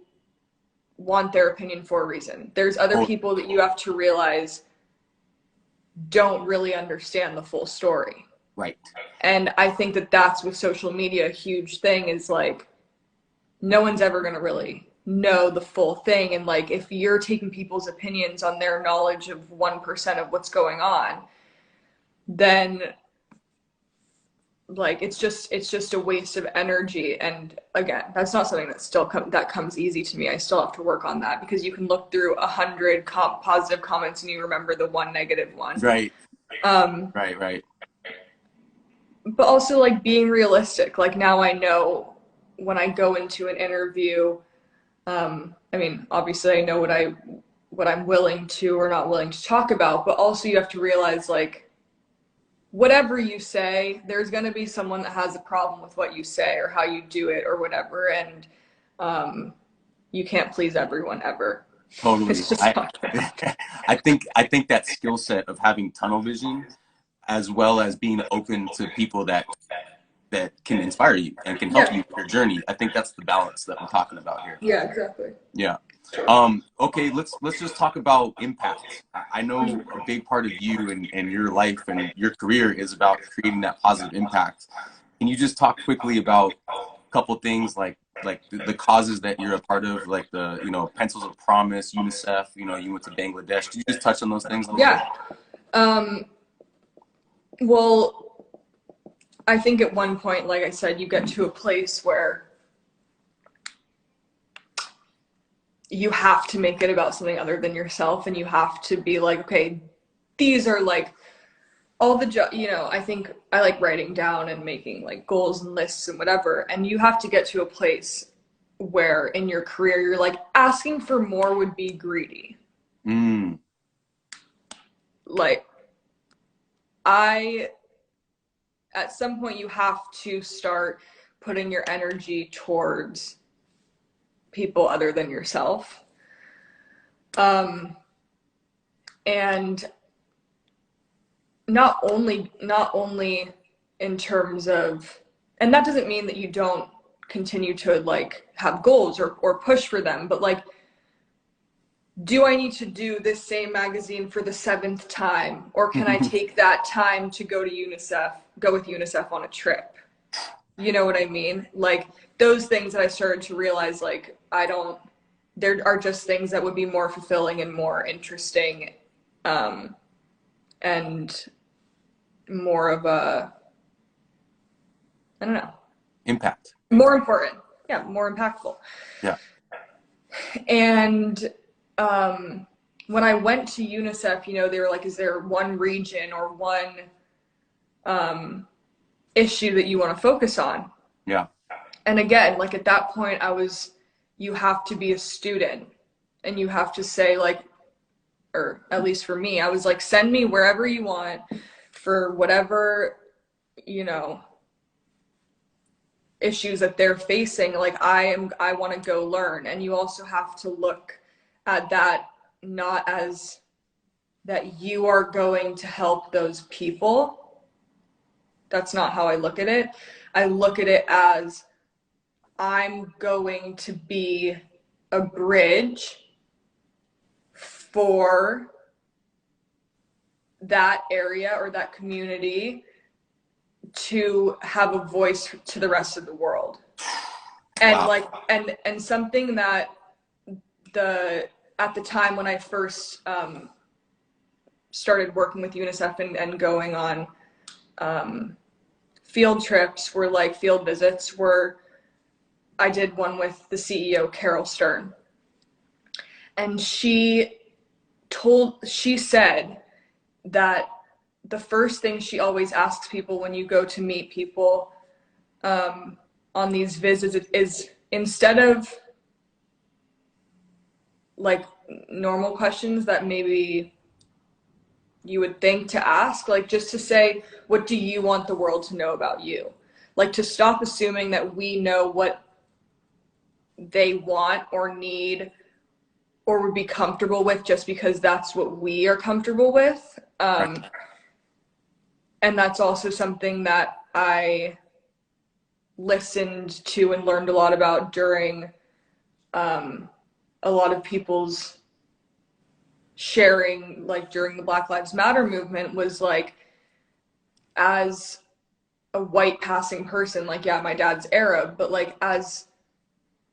want their opinion for a reason. There's other totally, people that you have to realize don't really understand the full story. right, And I think that that's with social media a huge thing is like no one's ever going to really know the full thing, and like if you're taking people's opinions on their knowledge of 1% of what's going on, then like it's just a waste of energy. And again, that's not something that that comes easy to me. I still have to work on that, because you can look through 100 positive comments and you remember the one negative one. right, um right, right, but also like being realistic, like now I know when I go into an interview, I mean obviously I know what I'm willing to or not willing to talk about, but also you have to realize like whatever you say, there's going to be someone that has a problem with what you say or how you do it or whatever. And you can't please everyone ever. totally. It's just not going to happen. I think that skill set of having tunnel vision, as well as being open to people that can inspire you and can help you Yeah. with your journey. I think that's the balance that we're talking about here. Yeah, exactly. Yeah. Okay, let's just talk about impact. I know a big part of you and your life and your career is about creating that positive impact. Can you just talk quickly about a couple things like the causes that you're a part of, like the Pencils of Promise, UNICEF, you went to Bangladesh. Can you just touch on those things a little bit? Yeah. Um, well, I think at one point, like I said, you get to a place where you have to make it about something other than yourself, and you have to be like, okay, these are like all I think I like writing down and making like goals and lists and whatever, and you have to get to a place where in your career you're like asking for more would be greedy. Mm, Like I at some point you have to start putting your energy towards people other than yourself. um and not only in terms of, and that doesn't mean that you don't continue to like have goals or push for them, but like, do I need to do this same magazine for the seventh time, or can I take that time to go with UNICEF on a trip? You know what I mean? Like those things that I started to realize, like I don't, there are just things that would be more fulfilling and more interesting, and more of a, I don't know, impact. more important. Yeah, more impactful. Yeah. And when I went to UNICEF, they were like, is there one region or one issue that you want to focus on? Yeah. And again, like at that point, you have to be a student and you have to say, like, or at least for me, I was like, send me wherever you want for whatever, you know, issues that they're facing. Like I want to go learn. And you also have to look at that not as that you are going to help those people. That's not how I look at it. I look at it as I'm going to be a bridge for that area or that community to have a voice to the rest of the world. And Wow. like, and something that at the time when I first started working with UNICEF and going on field trips, were like field visits, where I did one with the CEO, Carol Stern. And she said that the first thing she always asks people when you go to meet people on these visits is, instead of like normal questions that maybe you would think to ask, like just to say, what do you want the world to know about you? Like to stop assuming that we know what they want or need or would be comfortable with just because that's what we are comfortable with. Right. And that's also something that I listened to and learned a lot about during a lot of people's sharing, like during the Black Lives Matter movement, was like, as a white passing person, like, yeah, my dad's Arab, but like as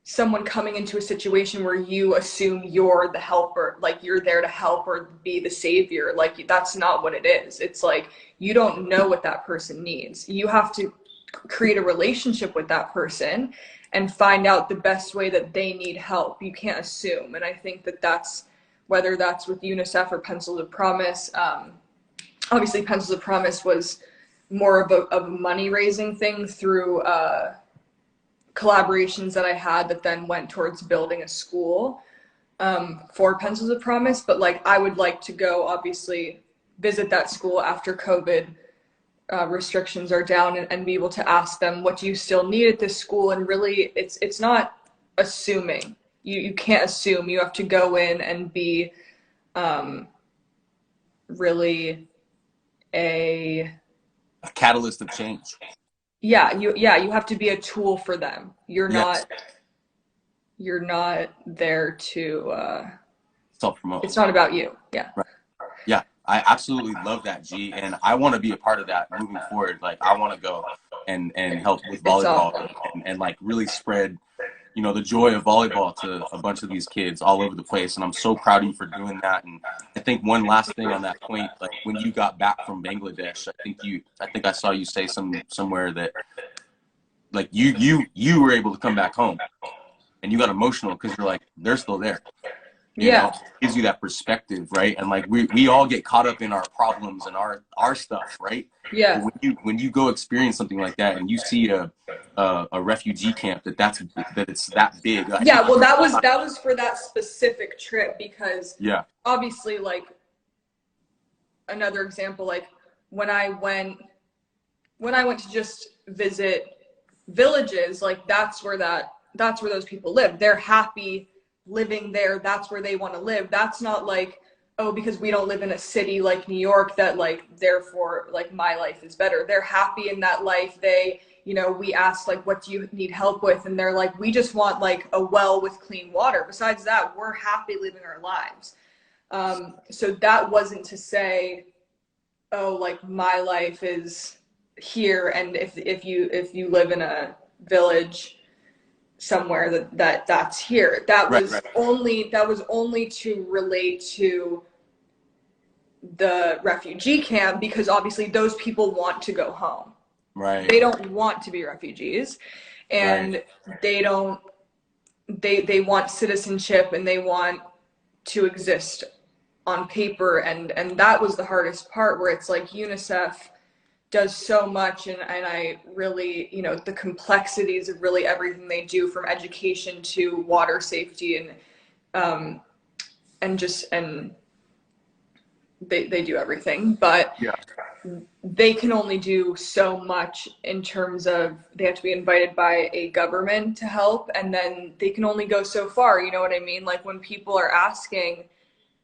someone coming into a situation where you assume you're the helper, like you're there to help or be the savior, like that's not what it is. It's like, you don't know what that person needs. You have to create a relationship with that person and find out the best way that they need help. You can't assume. And I think that that's, whether that's with UNICEF or Pencils of Promise, obviously Pencils of Promise was more of a money raising thing through collaborations that I had that then went towards building a school for Pencils of Promise. But like, I would like to go, obviously, visit that school after COVID restrictions are down, and be able to ask them, what do you still need at this school? And really, it's not assuming. You can't assume. You have to go in and be really a catalyst of change. You have to be a tool for them. Yes. You're not there to Self-promote. it's not about you. Yeah. Right. Yeah, I absolutely love that, G, and I want to be a part of that moving forward. Like, I want to go and help with volleyball, awesome. and like really spread, you know, the joy of volleyball to a bunch of these kids all over the place. And I'm so proud of you for doing that. And I think one last thing on that point, like when you got back from Bangladesh, I think I saw you say somewhere that like you were able to come back home, and you got emotional because you're like, they're still there. You know, it gives you that perspective, right? And like we all get caught up in our problems and our stuff, right? Yeah. But when you go experience something like that, and you see a refugee camp that's that big. Yeah, well, that was for that specific trip, because obviously, like, another example, like when I went to just visit villages, like that's where those people live. They're happy living there. That's where they want to live. That's not like, oh, because we don't live in a city like New York, that like therefore like my life is better. They're happy in that life. They, you know, we ask like, what do you need help with? And they're like, we just want like a well with clean water. Besides that, we're happy living our lives. So that wasn't to say, oh, like my life is here, and if you live in a village somewhere that's here. That was only to relate to the refugee camp, because obviously those people want to go home. Right. They don't want to be refugees, and they want citizenship, and they want to exist on paper, and that was the hardest part, where it's like UNICEF does so much, and I really, you know, the complexities of really everything they do, from education to water safety, and they do everything, but they can only do so much in terms of, they have to be invited by a government to help, and then they can only go so far, you know what I mean? Like when people are asking,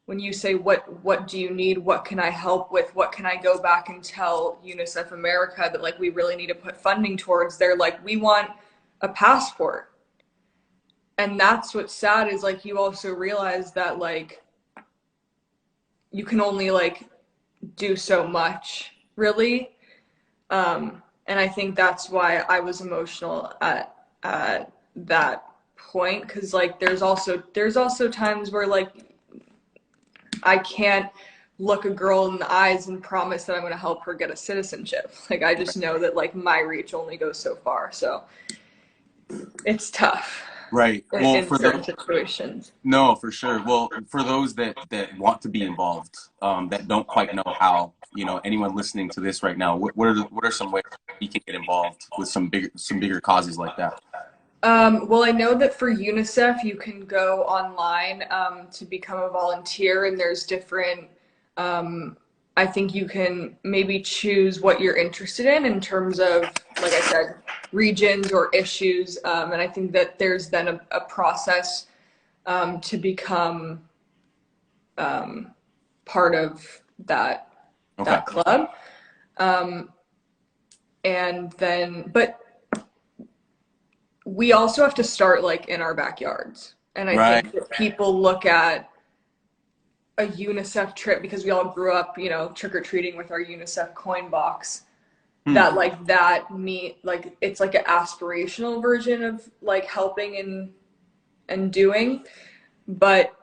when you say, what do you need? What can I help with? What can I go back and tell UNICEF America that like we really need to put funding towards? They're like, we want a passport. And that's what's sad, is like, you also realize that like you can only like do so much, really. And I think that's why I was emotional at that point, because like there's also times where like I can't look a girl in the eyes and promise that I'm going to help her get a citizenship. Like I just know that like my reach only goes so far, so it's tough. Right. Well, In for certain the situations. no, for sure. Well, for those that want to be involved, that don't quite know how, anyone listening to this right now, what are some ways you can get involved with some bigger causes like that? Well, I know that for UNICEF, you can go online to become a volunteer, and there's different. I think you can maybe choose what you're interested in terms of, like I said, regions or issues. And I think that there's then a process to become part of that Okay. club. And then, but we also have to start like in our backyards. And I Right. think that people look at a UNICEF trip, because we all grew up, trick-or-treating with our UNICEF coin box, that like like it's like an aspirational version of like helping and doing. But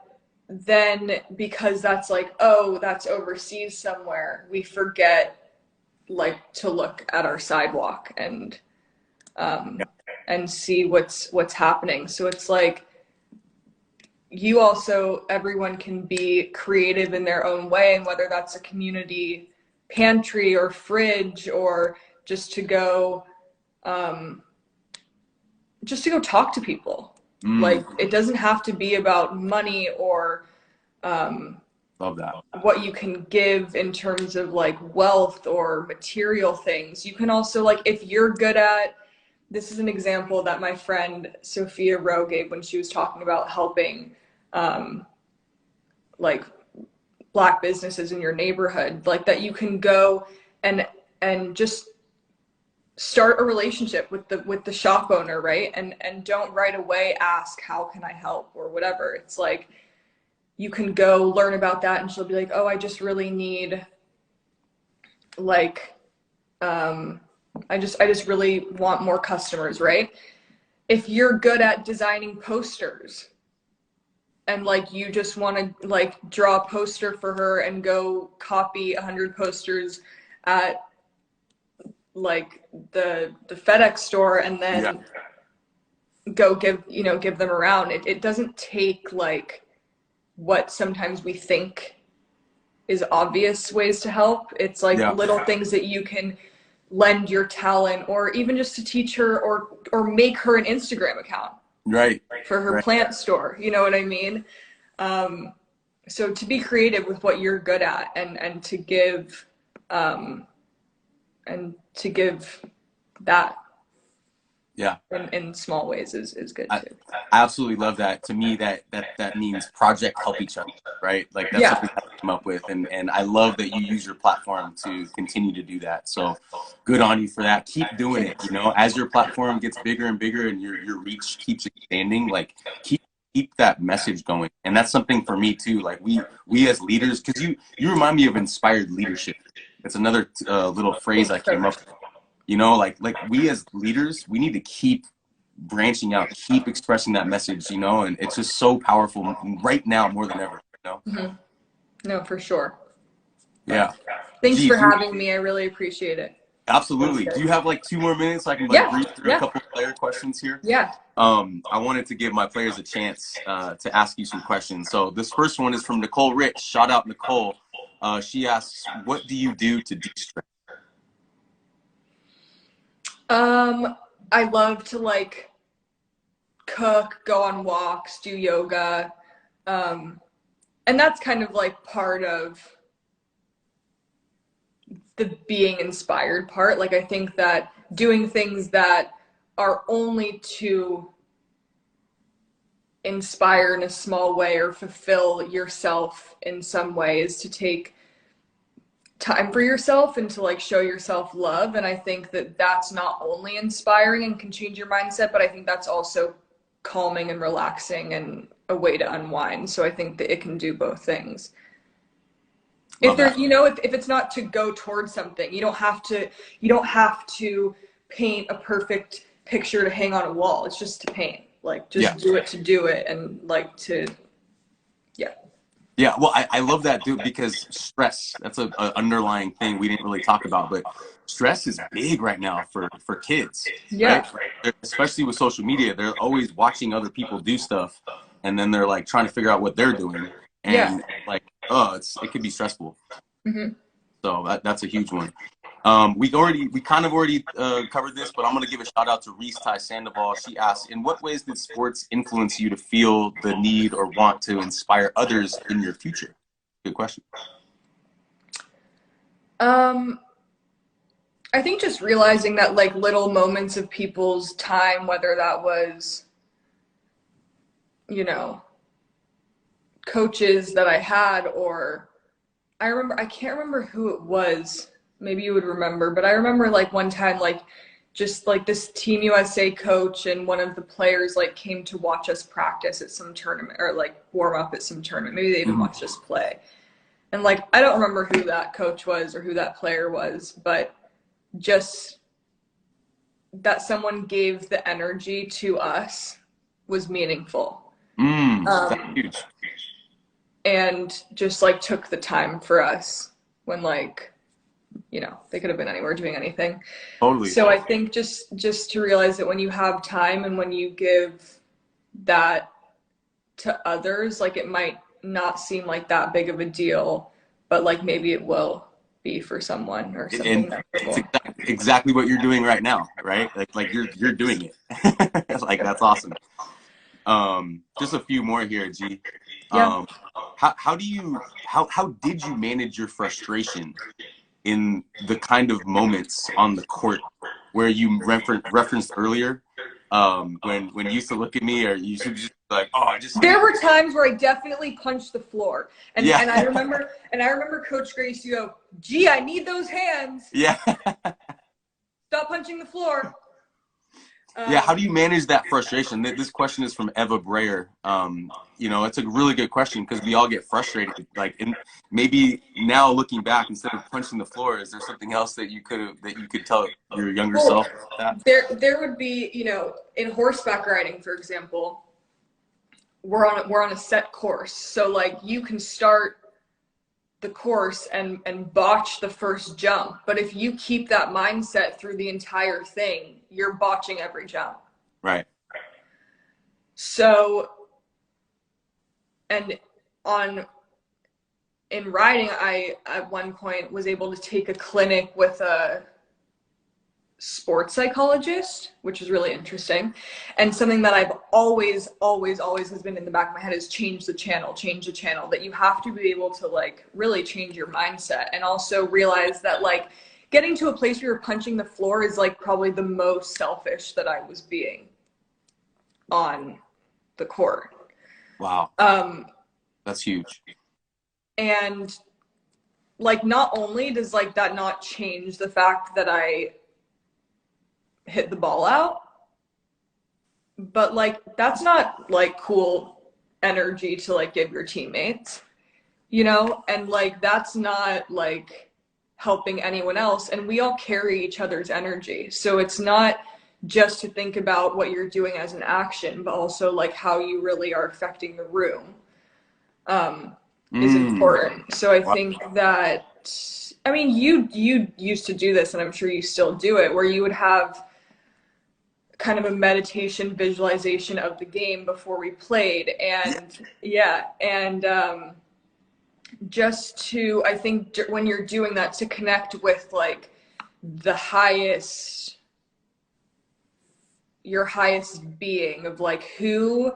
then because that's like, oh, that's overseas somewhere, we forget like to look at our sidewalk and see what's happening. So it's like everyone can be creative in their own way, and whether that's a community pantry or fridge, or just to go talk to people. Like it doesn't have to be about money or Love that. what you can give in terms of like wealth or material things. You can also, like, if you're good at, this is an example that my friend Sophia Rowe gave when she was talking about helping like Black businesses in your neighborhood, like that you can go and just start a relationship with the shop owner, right? And don't right away ask, how can I help, or whatever. It's like you can go learn about that, and she'll be like, oh, I just really need like I just really want more customers, right? If you're good at designing posters and like you just want to like draw a poster for her and go copy 100 posters at like the FedEx store, and then go give them around, it doesn't take like what sometimes we think is obvious ways to help. It's like little things that you can lend your talent, or even just to teach her or make her an Instagram account for her plant store, you know what I mean? So to be creative with what you're good at, and to give that in small ways is good too. I absolutely love that. To me, that means project help each other, right? Like that's something I came up with, and I love that you use your platform to continue to do that. So good on you for that. Keep doing it. As your platform gets bigger and bigger and your reach keeps expanding, like keep that message going. And that's something for me too. Like we as leaders, because you remind me of inspired leadership. It's another little phrase I came up with. Like we as leaders, we need to keep branching out, keep expressing that message, and it's just so powerful right now more than ever, Mm-hmm. No, for sure. Yeah. Thanks for having me. I really appreciate it. Absolutely. Do you have like 2 more minutes so I can breeze through a couple of player questions here? Yeah. I wanted to give my players a chance to ask you some questions. So this first one is from Nicole Rich. Shout out Nicole. She asks, what do you do to de-stress? I love to like cook, go on walks, do yoga. And that's kind of like part of the being inspired part. Like I think that doing things that are only to inspire in a small way or fulfill yourself in some way is to take time for yourself and to like show yourself love. And I think that that's not only inspiring and can change your mindset, but I think that's also calming and relaxing and a way to unwind. So I think that it can do both things. If Love there's, that. you know, if it's not to go towards something, you don't have to paint a perfect picture to hang on a wall. It's just to paint. Like, Yeah. just do it to do it, and like to, yeah. Yeah, well, I love that, dude, because stress, that's a underlying thing we didn't really talk about, but stress is big right now for kids, right? Yeah. Especially with social media, they're always watching other people do stuff, and then they're like trying to figure out what they're doing, Yeah. and like, oh, it could be stressful. Mm-hmm. So that's a huge one. We kind of already covered this, but I'm going to give a shout out to Reese Ty Sandoval. She asked, in what ways did sports influence you to feel the need or want to inspire others in your future? Good question. I think just realizing that like little moments of people's time, whether that was, you know, coaches that I had, or I can't remember who it was. Maybe you would remember, but I remember like one time, like just like this Team USA coach and one of the players like came to watch us practice at some tournament, or like warm up at some tournament. Maybe they even Mm-hmm. watched us play. And like, I don't remember who that coach was or who that player was, but just that someone gave the energy to us was meaningful. That's Um, huge. and just like took the time for us when like, you know, they could have been anywhere doing anything. Totally. So I think just to realize that when you have time and when you give that to others, like it might not seem like that big of a deal, but like maybe it will be for someone or something And it's memorable. exactly what you're doing right now, right? Like you're doing it. Like that's awesome. Just a few more here, G. Yeah. Um, how did you manage your frustration in the kind of moments on the court where you referenced earlier, when you used to look at me, or you should just be like, oh, I just hate There it. were times where I definitely punched the floor. And Yeah. and I remember Coach Grace, you go, gee, I need those hands. Yeah. Stop punching the floor. Yeah, how do you manage that frustration? This question is from Eva Breyer. You know, it's a really good question because we all get frustrated. Like, maybe now looking back, instead of punching the floor, is there something else that you could tell your younger Well, self that? there would be, you know, in horseback riding, for example, we're on a set course. So like you can start the course and botch the first jump, but if you keep that mindset through the entire thing, you're botching every jump. Right. So, and on in riding, I at one point was able to take a clinic with a sports psychologist, which is really interesting. And something that I've always has been in the back of my head is change the channel, that you have to be able to like really change your mindset, and also realize that like getting to a place where you're punching the floor is like probably the most selfish that I was being on the court. Wow. That's huge. And like, not only does like that not change the fact that I hit the ball out, but like that's not like cool energy to like give your teammates, you know, and like that's not like helping anyone else, and we all carry each other's energy, so it's not just to think about what you're doing as an action, but also like how you really are affecting the room, is important. So I Wow. think that, I mean, you used to do this, and I'm sure you still do it, where you would have kind of a meditation visualization of the game before we played. And yeah, and just to, I think when you're doing that, to connect with like the highest, your highest being, of like who,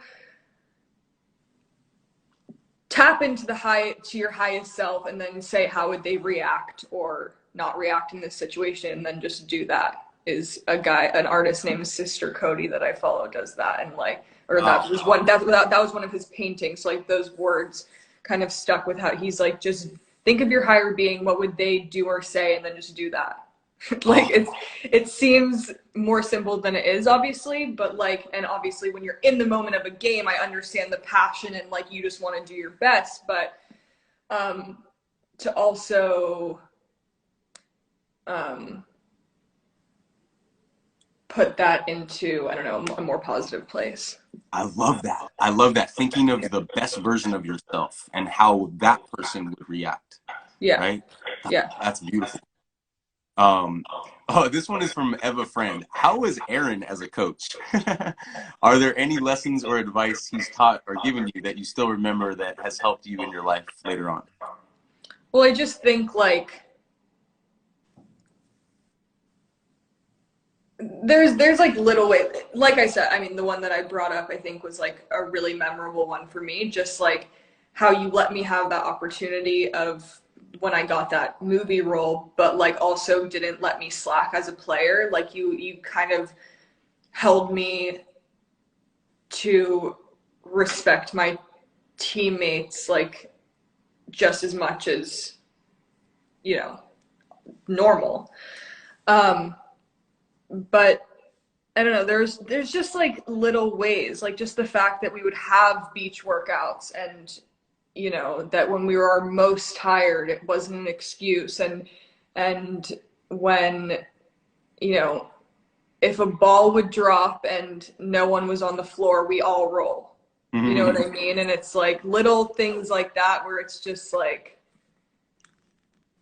tap into to your highest self, and then say how would they react or not react in this situation, and then just do that. Is an artist named Sister Cody that I follow, does that. And like, or that was one of his paintings. So like those words kind of stuck with how he's like, just think of your higher being, what would they do or say, and then just do that. Like it seems more simple than it is, obviously, but like, and obviously when you're in the moment of a game, I understand the passion and like you just want to do your best, but to also um, put that into, I don't know, a more positive place. I love that. I love that. Thinking of the best version of yourself and how that person would react. Yeah. Right? Yeah. That's beautiful. Oh, this one is from Eva Friend. How is Aaron as a coach? Are there any lessons or advice he's taught or given you that you still remember that has helped you in your life later on? Well, I just think like there's like little ways, like I said, I mean, the one that I brought up I think was like a really memorable one for me, just like how you let me have that opportunity of when I got that movie role, but like also didn't let me slack as a player. Like you kind of held me to respect my teammates like just as much as, you know, normal. But I don't know, there's just like little ways, like just the fact that we would have beach workouts, and you know, that when we were our most tired, it wasn't an excuse. And when, you know, if a ball would drop and no one was on the floor, we all roll. You know what I mean? And it's like little things like that where it's just like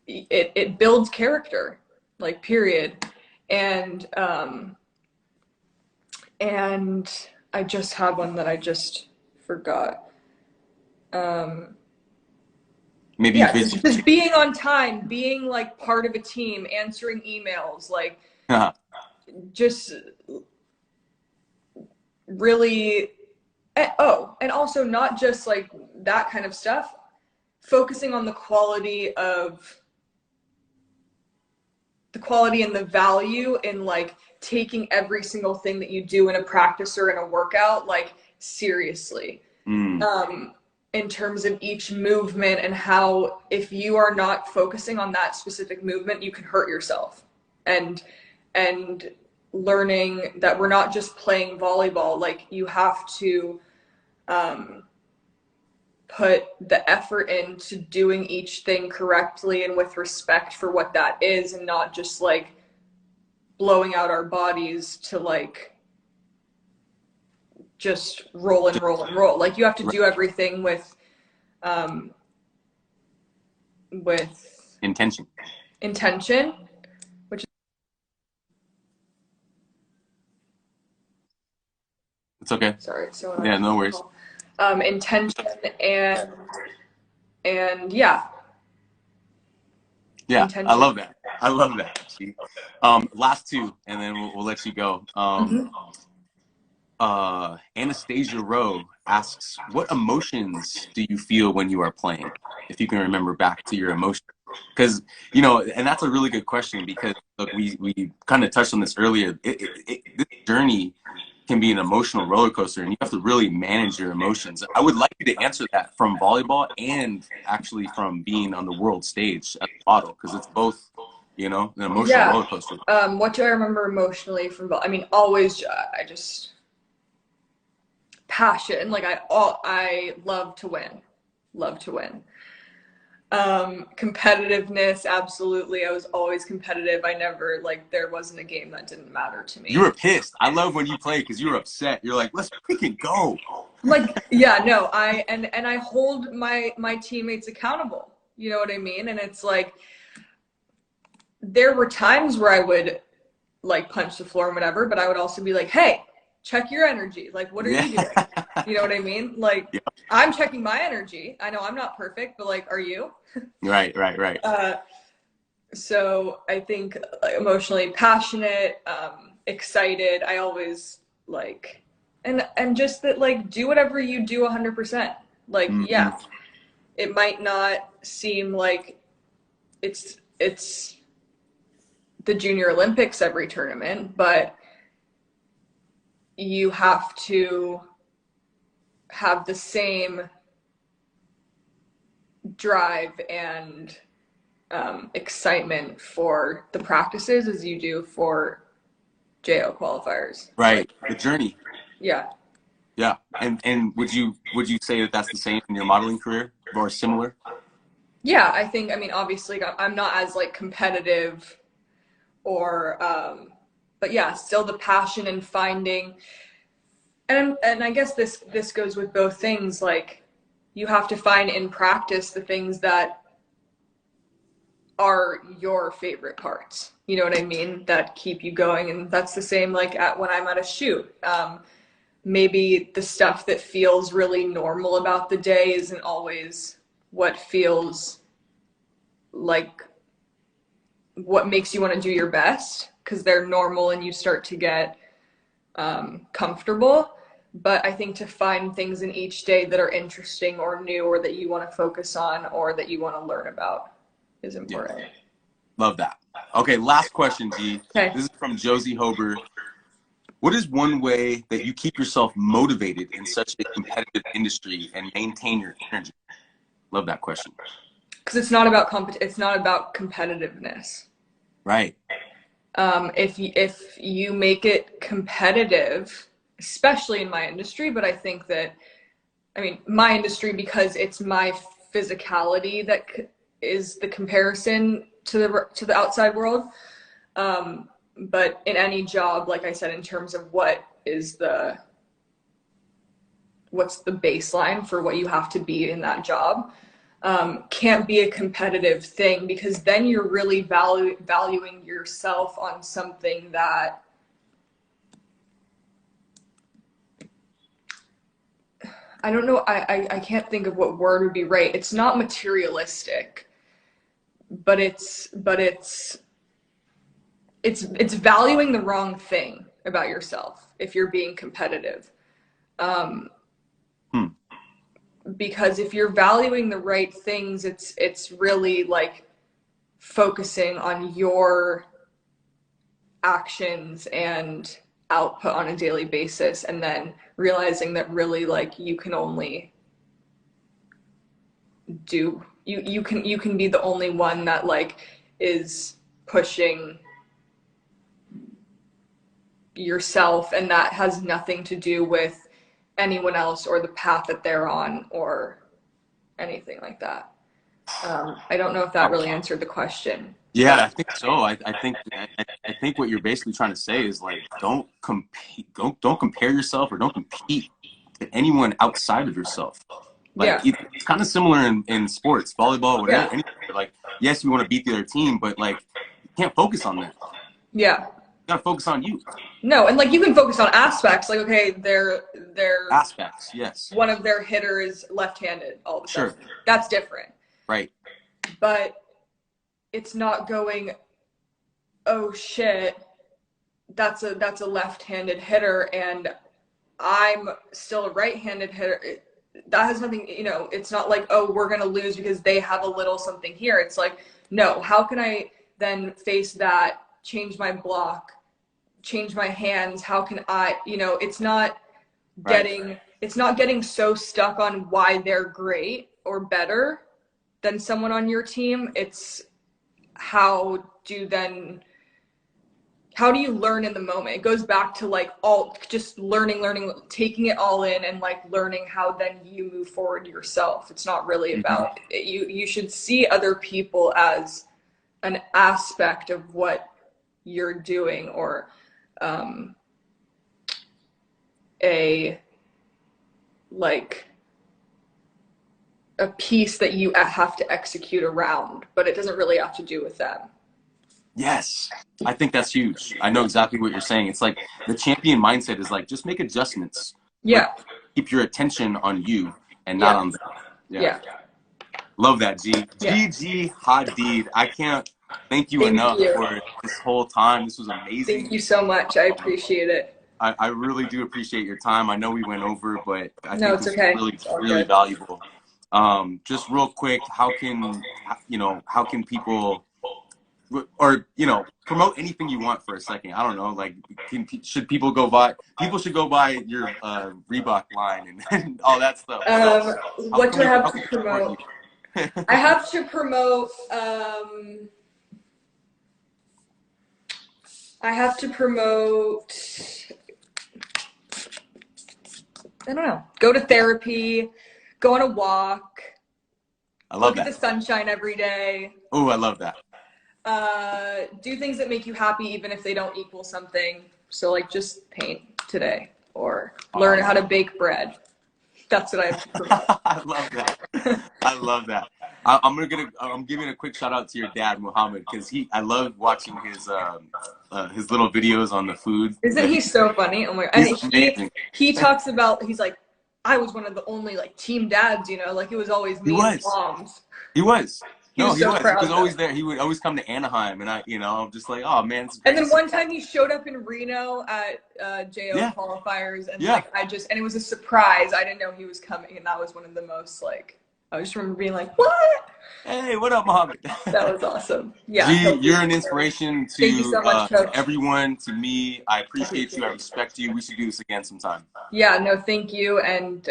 it builds character, like period. And I just had one that I just forgot. Maybe Yeah, vision. just being on time, being like part of a team, answering emails, like just really. Oh, and also not just like that kind of stuff, focusing on the quality and the value in like taking every single thing that you do in a practice or in a workout like seriously. In terms of each movement, and how if you are not focusing on that specific movement, you can hurt yourself. And learning that we're not just playing volleyball, like you have to put the effort into doing each thing correctly and with respect for what that is, and not just like blowing out our bodies to like just roll and roll and roll. Like you have to do everything with intention. Which It's okay. Sorry, so yeah, no worries. Intention and yeah. Yeah, Intention. I love that. I love that. Last two, and then we'll let you go. Anastasia Rowe asks, what emotions do you feel when you are playing? If you can remember back to your emotions. Because, you know, and that's a really good question, because look, we kind of touched on this earlier. This journey can be an emotional roller coaster, and you have to really manage your emotions. I would like you to answer that from volleyball and actually from being on the world stage as a model, because it's both, you know, an emotional roller coaster. What do I remember emotionally from I mean, always, I just passion. Like I love to win. Competitiveness, absolutely. I was always competitive. I never, like, there wasn't a game that didn't matter to me. You were pissed. I love when you play because you were upset. You're like, let's freaking go. Like, yeah, no, and I hold my teammates accountable. You know what I mean? And it's like, there were times where I would like punch the floor and whatever, but I would also be like, hey, check your energy. Like, what are you doing? You know what I mean? Like, yeah. I'm checking my energy. I know I'm not perfect, but like, are you? Right. So I think emotionally passionate, excited. I always like, and just that, like, do whatever you do 100%. Like, yeah, it might not seem like it's the Junior Olympics every tournament, but you have to have the same drive and excitement for the practices as you do for JO qualifiers. Right. The journey. Yeah. Yeah. And would you say that that's the same in your modeling career or similar? Yeah, I think, I mean, obviously I'm not as like competitive or, but yeah, still the passion and finding, and I guess this goes with both things. Like, you have to find in practice the things that are your favorite parts. You know what I mean? That keep you going, and that's the same like at when I'm at a shoot. Maybe the stuff that feels really normal about the day isn't always what feels like what makes you want to do your best, because they're normal and you start to get comfortable. But I think to find things in each day that are interesting or new or that you want to focus on or that you want to learn about is Yeah. important. Love that. Okay, last question, G. Okay. This is from Josie Hober. What is one way that you keep yourself motivated in such a competitive industry and maintain your energy? Love that question. Because it's not about competitiveness. Right. If you make it competitive, especially in my industry, but I think that, I mean, my industry, because it's my physicality that is the comparison to the outside world. But in any job, like I said, in terms of what's the baseline for what you have to be in that job, can't be a competitive thing, because then you're really valuing yourself on something that I don't know. I can't think of what word would be right. It's not materialistic, but it's valuing the wrong thing about yourself if you're being competitive. Because if you're valuing the right things, it's really like focusing on your actions and output on a daily basis, and then realizing that really like you can only do you can be the only one that like is pushing yourself, and that has nothing to do with anyone else or the path that they're on or anything like that. I don't know if that really answered the question. Yeah, But I think so. I think what you're basically trying to say is like don't compete, don't compare yourself or don't compete to anyone outside of yourself. Like yeah, it's kind of similar in sports, volleyball, whatever. yeah, Anything. Like yes, you want to beat the other team, but like you can't focus on that. yeah. You gotta focus on you. No, and like you can focus on aspects like, okay, they're Aspects, yes. one of their hitters left-handed all of a Sure. sudden. That's different. Right. But it's not going, oh shit, that's a left-handed hitter and I'm still a right-handed hitter. That has nothing, you know, it's not like, oh, we're going to lose because they have a little something here. It's like, no, how can I then face that, change my block, change my hands? How can I, you know, Right. it's not getting so stuck on why they're great or better than someone on your team. It's how do then how do you learn in the moment? It goes back to like all just learning, taking it all in and like learning how then you move forward yourself. It's not really Hmm. about it. You should see other people as an aspect of what you're doing, or um, a like a piece that you have to execute around, but it doesn't really have to do with them. Yes. I think that's huge. I know exactly what you're saying. It's like the champion mindset is like just make adjustments, but Yeah, keep your attention on you and not yeah, on them. Yeah. yeah, Love that, G. yeah. Gigi Hadid. I can't thank you Thank enough you. for this whole time. This was Thank amazing. you so much. I appreciate it. I really do appreciate your time. I know we went over, but I No, think it's this was okay. really, It's all really good. valuable. Just real quick, how can people, or promote anything you want for a second? I don't know, like should people go buy? People should go buy your Reebok line and all that stuff. What else? What do I have How to can we support promote? you? I have to promote. I have to promote. I don't know. Go to therapy. Go on a walk. I love Look at the that. sunshine every day. Oh, I love that. Do things that make you happy even if they don't equal something. So like just paint today or Oh, I learn how love to it. bake bread. That's what I I love that. I love that. I'm giving a quick shout out to your dad, Muhammad, because I love watching his little videos on the food. Isn't he so funny? Oh my God. And He's amazing. he talks about, he's like, I was one of the only like team dads, you know, like it was always He me and the was. moms. He was. He No, was he so was. He was proud though. always there. He would always come to Anaheim, and I'm just like, oh man, it's And great to then see one that. time he showed up in Reno at JO Yeah, qualifiers, and yeah. like and it was a surprise. I didn't know he was coming, and that was one of the most like I just remember being like, what? Hey, what up, Mohammed? That was awesome. Yeah, G, he'll be you're an there. inspiration Thank you so much, to Coach. everyone, to me. I I appreciate appreciate you. I it. respect you. We should do this again sometime. Yeah, no, thank you, and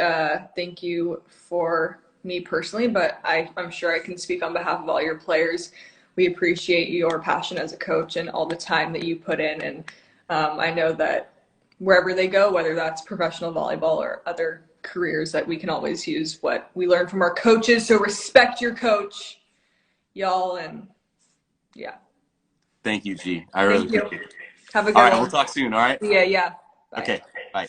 thank you for me personally, but I'm sure I can speak on behalf of all your players. We appreciate your passion as a coach and all the time that you put in, and I know that wherever they go, whether that's professional volleyball or other careers, that we can always use what we learn from our coaches. So respect your coach, y'all, and yeah. Thank you, G. I really Thank you. appreciate it. Have a All good right, we'll one. talk soon. All right. Yeah, yeah. Bye. Okay. Bye.